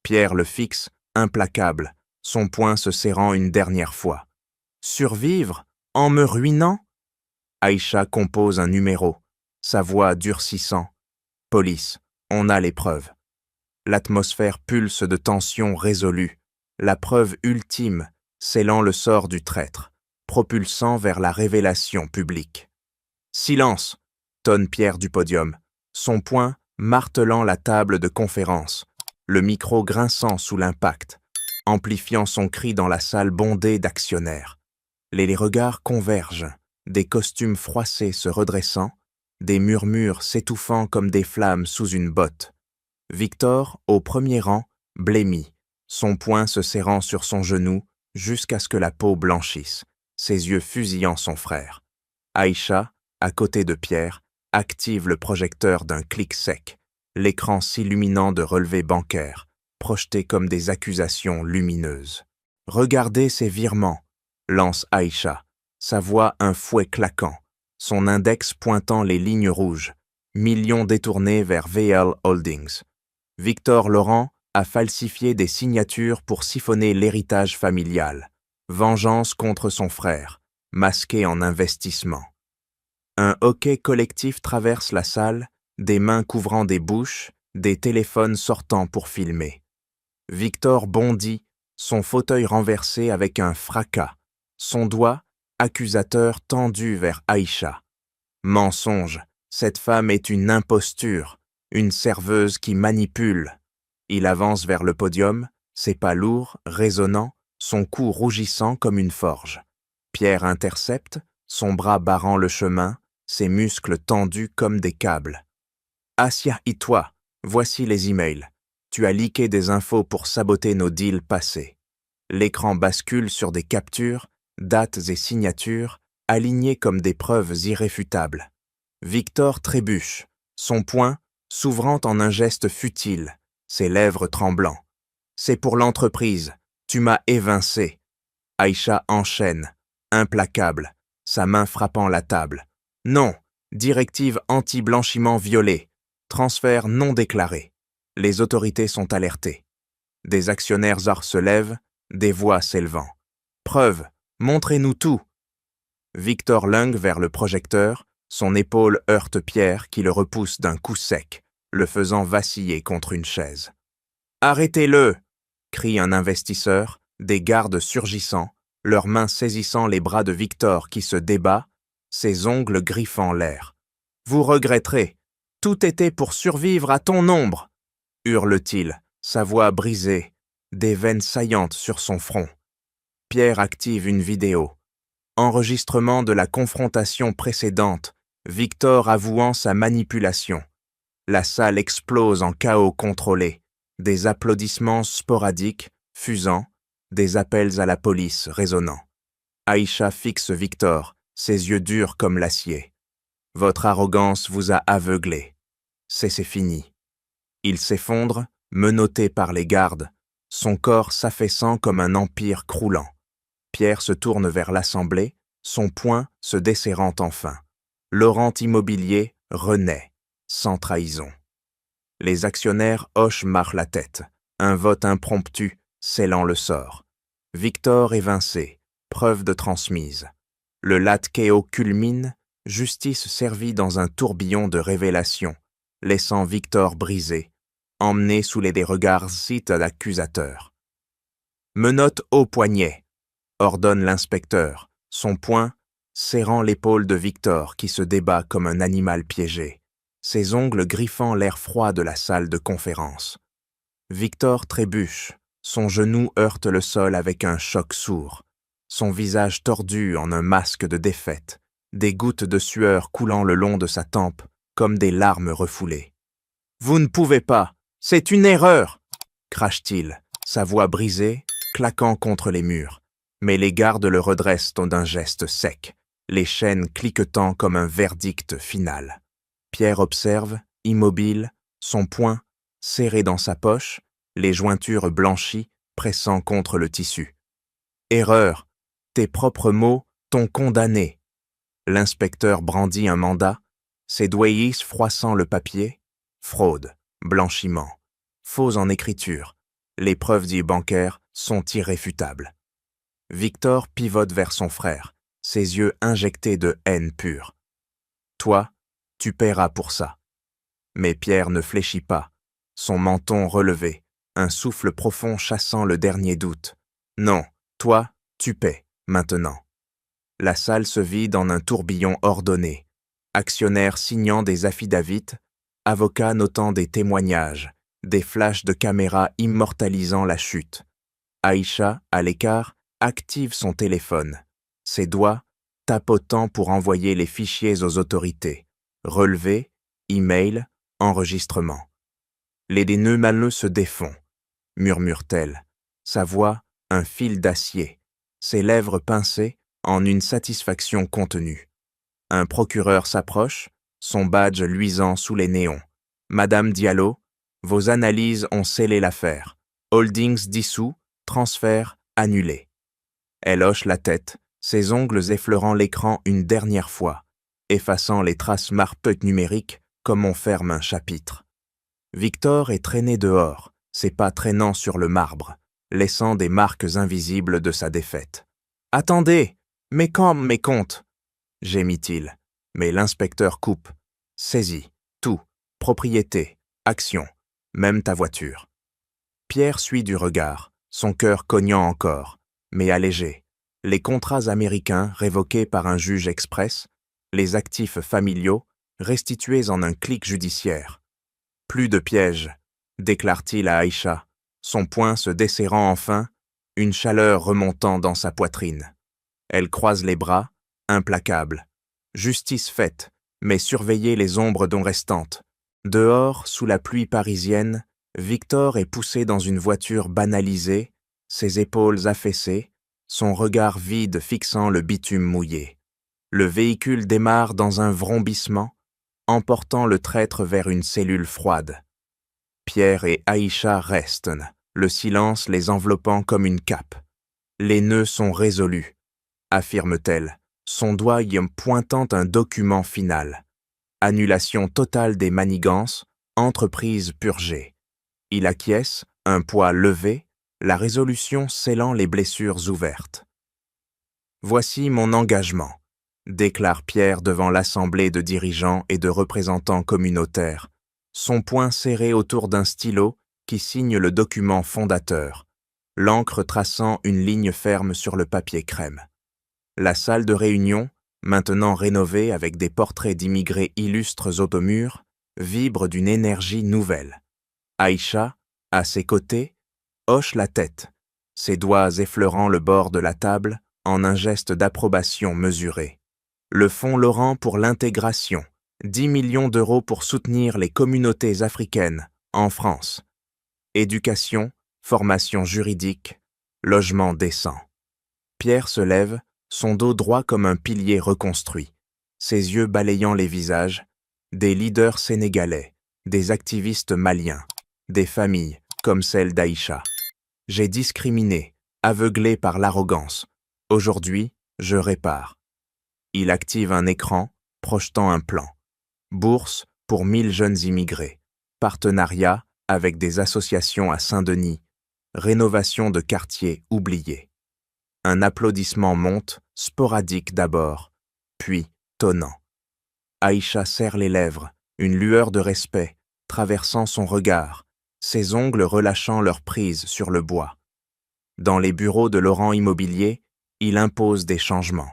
Pierre le fixe, implacable, son poing se serrant une dernière fois. « Survivre en me ruinant ?» Aïcha compose un numéro, sa voix durcissant. « Police, on a les preuves. » L'atmosphère pulse de tension résolue, la preuve ultime, scellant le sort du traître, propulsant vers la révélation publique. « Silence !» tonne Pierre du podium, son poing martelant la table de conférence, le micro grinçant sous l'impact, amplifiant son cri dans la salle bondée d'actionnaires. Les regards convergent, des costumes froissés se redressant, des murmures s'étouffant comme des flammes sous une botte. Victor, au premier rang, blêmit, son poing se serrant sur son genou jusqu'à ce que la peau blanchisse, ses yeux fusillant son frère. Aïcha, à côté de Pierre, active le projecteur d'un clic sec, l'écran s'illuminant de relevés bancaires, projetés comme des accusations lumineuses. « Regardez ces virements !» lance Aïcha, sa voix un fouet claquant, son index pointant les lignes rouges, millions détournés vers VL Holdings. Victor Laurent a falsifié des signatures pour siphonner l'héritage familial. Vengeance contre son frère, masqué en investissement. Un hoquet collectif traverse la salle, des mains couvrant des bouches, des téléphones sortant pour filmer. Victor bondit, son fauteuil renversé avec un fracas, son doigt, accusateur, tendu vers Aïcha. Mensonge, cette femme est une imposture, une serveuse qui manipule. Il avance vers le podium, ses pas lourds, résonnants, son cou rougissant comme une forge. Pierre intercepte, son bras barrant le chemin, ses muscles tendus comme des câbles. « Assieds-toi, voici les emails. Tu as leaké des infos pour saboter nos deals passés. » L'écran bascule sur des captures, dates et signatures, alignées comme des preuves irréfutables. Victor trébuche, son poing s'ouvrant en un geste futile, ses lèvres tremblant. « C'est pour l'entreprise, tu m'as évincé. » Aïcha enchaîne, implacable, sa main frappant la table. « Non, directive anti-blanchiment violée, transfert non déclaré. » Les autorités sont alertées. Des actionnaires se lèvent, des voix s'élevant. « Preuve, montrez-nous tout !» Victor lunge vers le projecteur, son épaule heurte Pierre qui le repousse d'un coup sec, le faisant vaciller contre une chaise. « Arrêtez-le !» crie un investisseur, des gardes surgissant, leurs mains saisissant les bras de Victor qui se débat, ses ongles griffant l'air. « Vous regretterez, tout était pour survivre à ton ombre !» hurle-t-il, sa voix brisée, des veines saillantes sur son front. Pierre active une vidéo. Enregistrement de la confrontation précédente, Victor avouant sa manipulation. La salle explose en chaos contrôlé, des applaudissements sporadiques, fusant, des appels à la police résonnant. Aïcha fixe Victor, ses yeux durs comme l'acier. « Votre arrogance vous a aveuglé. C'est fini. » Il s'effondre, menotté par les gardes, son corps s'affaissant comme un empire croulant. Pierre se tourne vers l'assemblée, son poing se desserrant enfin. Laurent Immobilier renaît, sans trahison. Les actionnaires hochent la tête, un vote impromptu scellant le sort. Victor évincé, preuve de transmise. Le latkeo culmine, justice servie dans un tourbillon de révélations, laissant Victor brisé, emmené sous les regards d'accusateur. « Menotte au poignet !» ordonne l'inspecteur, son poing serrant l'épaule de Victor qui se débat comme un animal piégé, ses ongles griffant l'air froid de la salle de conférence. Victor trébuche, son genou heurte le sol avec un choc sourd, son visage tordu en un masque de défaite, des gouttes de sueur coulant le long de sa tempe comme des larmes refoulées. « Vous ne pouvez pas, c'est une erreur !» crache-t-il, sa voix brisée, claquant contre les murs. Mais les gardes le redressent d'un geste sec, les chaînes cliquetant comme un verdict final. Pierre observe, immobile, son poing serré dans sa poche, les jointures blanchies pressant contre le tissu. « Erreur, tes propres mots t'ont condamné. » L'inspecteur brandit un mandat, ses doigts froissant le papier. Fraude, blanchiment, faux en écriture. Les preuves du bancaire sont irréfutables. Victor pivote vers son frère, ses yeux injectés de haine pure. « Toi, tu paieras pour ça. » Mais Pierre ne fléchit pas, son menton relevé, un souffle profond chassant le dernier doute. « Non, toi, tu paies, maintenant. » La salle se vide en un tourbillon ordonné, actionnaires signant des affidavits, avocats notant des témoignages, des flashs de caméra immortalisant la chute. Aïcha, à l'écart, active son téléphone, ses doigts tapotant pour envoyer les fichiers aux autorités. Relevés, email, enregistrement. Les nœuds maleux se défont, murmure-t-elle, sa voix un fil d'acier, ses lèvres pincées en une satisfaction contenue. Un procureur s'approche, son badge luisant sous les néons. « Madame Diallo, vos analyses ont scellé l'affaire. Holdings dissous, transfert annulé. » Elle hoche la tête, ses ongles effleurant l'écran une dernière fois, effaçant les traces marpeutes numériques comme on ferme un chapitre. Victor est traîné dehors, ses pas traînant sur le marbre, laissant des marques invisibles de sa défaite. « Attendez! Mais quand, mes comptes ?» gémit-il, mais l'inspecteur coupe. « Saisis, tout, propriété, action, même ta voiture. » Pierre suit du regard, son cœur cognant encore, mais allégé. Les contrats américains révoqués par un juge express, les actifs familiaux restitués en un clic judiciaire. « Plus de pièges », déclare-t-il à Aïcha, son poing se desserrant enfin, une chaleur remontant dans sa poitrine. Elle croise les bras, implacable. Justice faite, mais surveillez les ombres dont restantes. Dehors, sous la pluie parisienne, Victor est poussé dans une voiture banalisée, ses épaules affaissées, son regard vide fixant le bitume mouillé. Le véhicule démarre dans un vrombissement, emportant le traître vers une cellule froide. Pierre et Aïcha restent, le silence les enveloppant comme une cape. Les nœuds sont résolus, affirme-t-elle, son doigt y pointant un document final. Annulation totale des manigances, entreprise purgée. Il acquiesce, un poids levé, la résolution scellant les blessures ouvertes. « Voici mon engagement », déclare Pierre devant l'assemblée de dirigeants et de représentants communautaires, son poing serré autour d'un stylo qui signe le document fondateur, l'encre traçant une ligne ferme sur le papier crème. La salle de réunion, maintenant rénovée avec des portraits d'immigrés illustres au mur, vibre d'une énergie nouvelle. Aïcha, à ses côtés, hoche la tête, ses doigts effleurant le bord de la table en un geste d'approbation mesuré. Le Fonds Laurent pour l'intégration, 10 millions d'euros pour soutenir les communautés africaines en France. Éducation, formation juridique, logement décent. Pierre se lève, son dos droit comme un pilier reconstruit, ses yeux balayant les visages, des leaders sénégalais, des activistes maliens, des familles comme celle d'Aïcha. J'ai discriminé, aveuglé par l'arrogance. Aujourd'hui, je répare. Il active un écran, projetant un plan. Bourse pour 1000 jeunes immigrés. Partenariat avec des associations à Saint-Denis. Rénovation de quartiers oubliés. Un applaudissement monte, sporadique d'abord, puis tonnant. Aïcha serre les lèvres, une lueur de respect, traversant son regard, ses ongles relâchant leur prise sur le bois. Dans les bureaux de Laurent Immobilier, il impose des changements.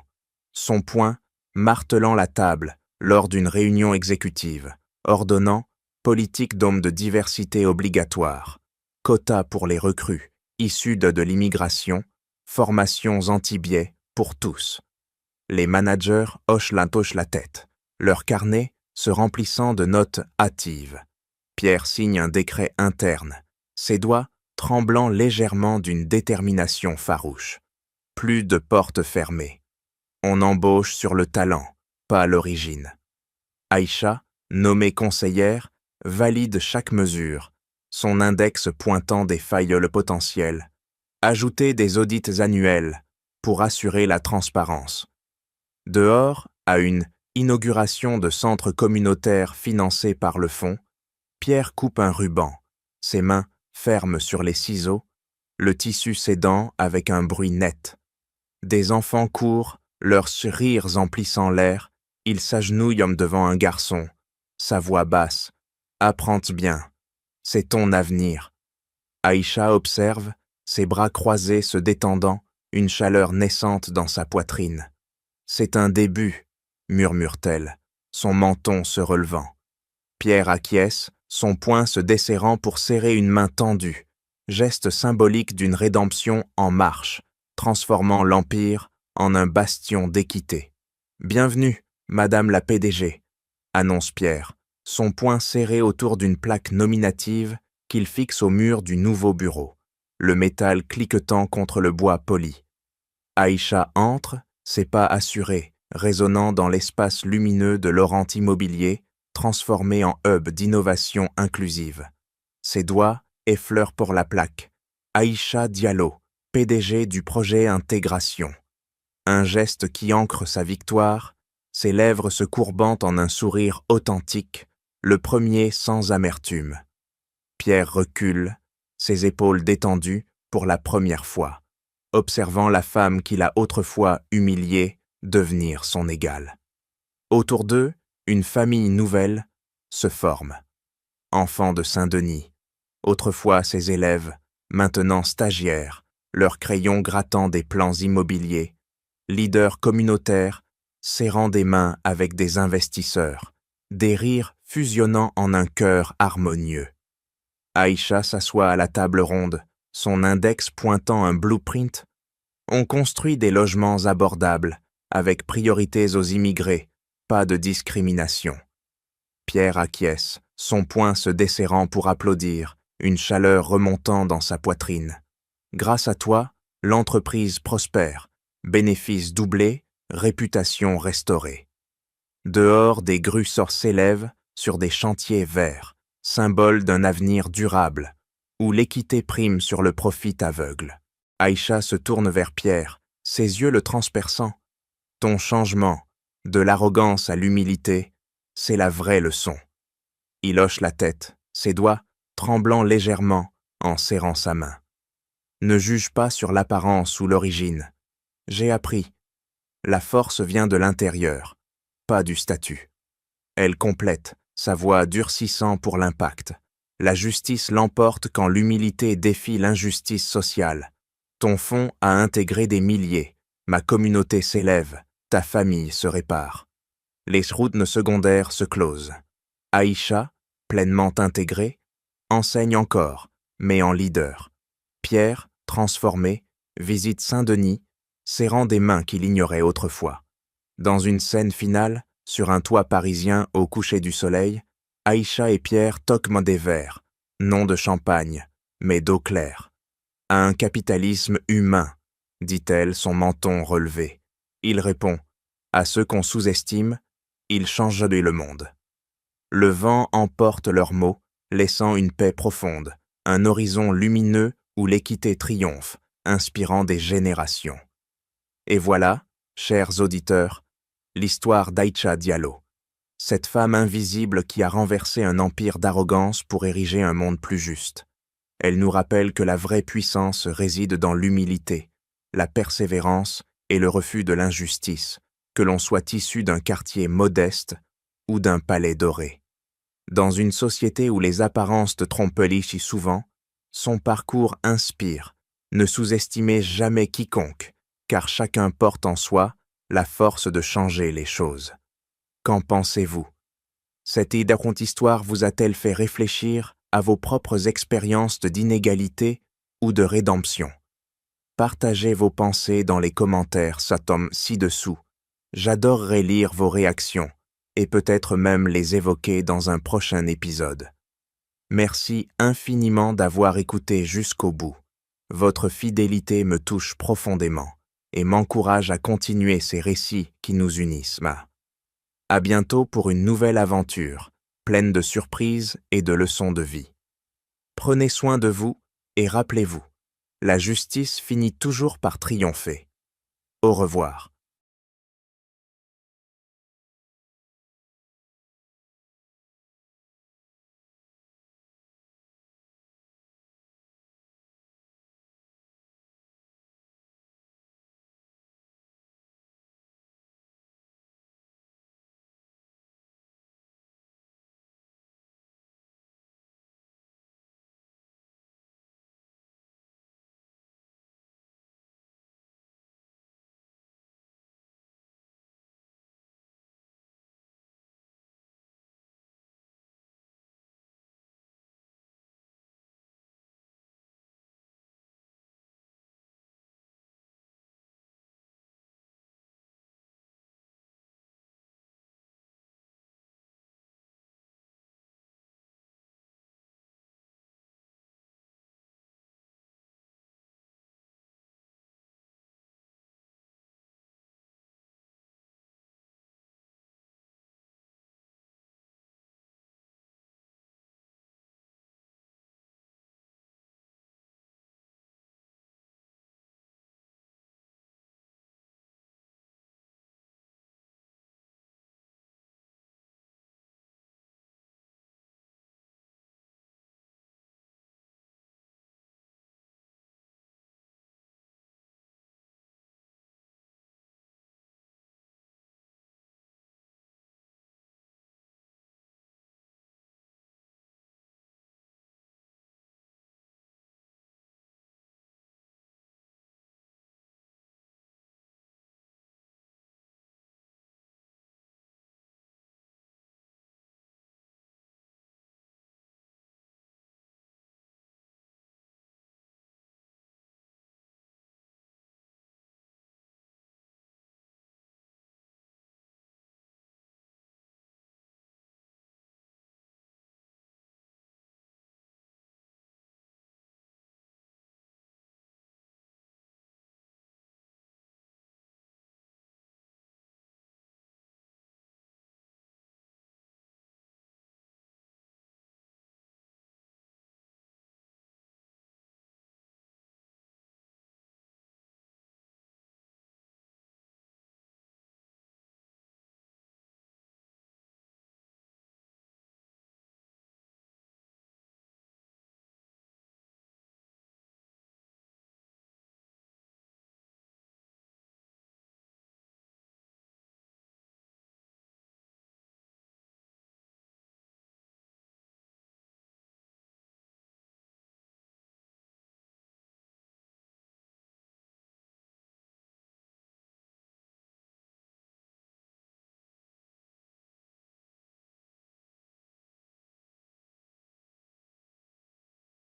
Son poing martelant la table lors d'une réunion exécutive, ordonnant politique d'hommes de diversité obligatoire, quotas pour les recrues, issus de l'immigration, formations anti-biais pour tous. Les managers hochent la tête, leur carnet se remplissant de notes hâtives. Pierre signe un décret interne, ses doigts tremblant légèrement d'une détermination farouche. Plus de portes fermées. On embauche sur le talent, pas l'origine. Aïcha, nommée conseillère, valide chaque mesure, son index pointant des failles potentielles. Ajouter des audits annuels pour assurer la transparence. Dehors, à une inauguration de centre communautaire financé par le fonds, Pierre coupe un ruban, ses mains fermes sur les ciseaux, le tissu cédant avec un bruit net. Des enfants courent, leurs rires emplissant l'air, ils s'agenouillent devant un garçon, sa voix basse. « Apprends bien, c'est ton avenir. » Aïcha observe, ses bras croisés se détendant, une chaleur naissante dans sa poitrine. « C'est un début, » murmure-t-elle, son menton se relevant. Pierre acquiesce, son poing se desserrant pour serrer une main tendue, geste symbolique d'une rédemption en marche, transformant l'Empire en un bastion d'équité. « Bienvenue, Madame la PDG », annonce Pierre, son poing serré autour d'une plaque nominative qu'il fixe au mur du nouveau bureau, le métal cliquetant contre le bois poli. Aïcha entre, ses pas assurés, résonnant dans l'espace lumineux de Laurent Immobilier, transformé en hub d'innovation inclusive. Ses doigts effleurent pour la plaque. Aïcha Diallo, PDG du projet Intégration. Un geste qui ancre sa victoire, ses lèvres se courbant en un sourire authentique, le premier sans amertume. Pierre recule, ses épaules détendues pour la première fois, observant la femme qu'il a autrefois humiliée devenir son égale. Autour d'eux, une famille nouvelle se forme. Enfants de Saint-Denis, autrefois ses élèves, maintenant stagiaires, leurs crayons grattant des plans immobiliers, leaders communautaires, serrant des mains avec des investisseurs, des rires fusionnant en un chœur harmonieux. Aïcha s'assoit à la table ronde, son index pointant un blueprint. On construit des logements abordables, avec priorités aux immigrés, pas de discrimination. Pierre acquiesce, son poing se desserrant pour applaudir, une chaleur remontant dans sa poitrine. Grâce à toi, l'entreprise prospère, bénéfices doublés, réputation restaurée. Dehors, des grues s'élèvent sur des chantiers verts, symbole d'un avenir durable, où l'équité prime sur le profit aveugle. Aïcha se tourne vers Pierre, ses yeux le transperçant. Ton changement, de l'arrogance à l'humilité, c'est la vraie leçon. Il hoche la tête, ses doigts tremblant légèrement en serrant sa main. Ne juge pas sur l'apparence ou l'origine. J'ai appris. La force vient de l'intérieur, pas du statut. Elle complète, sa voix durcissant pour l'impact. La justice l'emporte quand l'humilité défie l'injustice sociale. Ton fonds a intégré des milliers, ma communauté s'élève, ta famille se répare. Les routes secondaires se closent. Aïcha, pleinement intégrée, enseigne encore, mais en leader. Pierre, transformé, visite Saint-Denis, serrant des mains qu'il ignorait autrefois. Dans une scène finale, sur un toit parisien au coucher du soleil, Aïcha et Pierre toquent des verres, non de champagne, mais d'eau claire. À un capitalisme humain, dit-elle, son menton relevé. Il répond, à ceux qu'on sous-estime, il change le monde. Le vent emporte leurs mots, laissant une paix profonde, un horizon lumineux où l'équité triomphe, inspirant des générations. Et voilà, chers auditeurs, l'histoire d'Aïcha Diallo, cette femme invisible qui a renversé un empire d'arrogance pour ériger un monde plus juste. Elle nous rappelle que la vraie puissance réside dans l'humilité, la persévérance et le refus de l'injustice, que l'on soit issu d'un quartier modeste ou d'un palais doré. Dans une société où les apparences te trompent si souvent, son parcours inspire. Ne sous-estimez jamais quiconque, car chacun porte en soi la force de changer les choses. Qu'en pensez-vous? Cette histoire vous a-t-elle fait réfléchir à vos propres expériences d'inégalité ou de rédemption? Partagez vos pensées dans les commentaires, ça tombe ci-dessous. J'adorerais lire vos réactions et peut-être même les évoquer dans un prochain épisode. Merci infiniment d'avoir écouté jusqu'au bout. Votre fidélité me touche profondément et m'encourage à continuer ces récits qui nous unissent. À bientôt pour une nouvelle aventure, pleine de surprises et de leçons de vie. Prenez soin de vous et rappelez-vous, la justice finit toujours par triompher. Au revoir.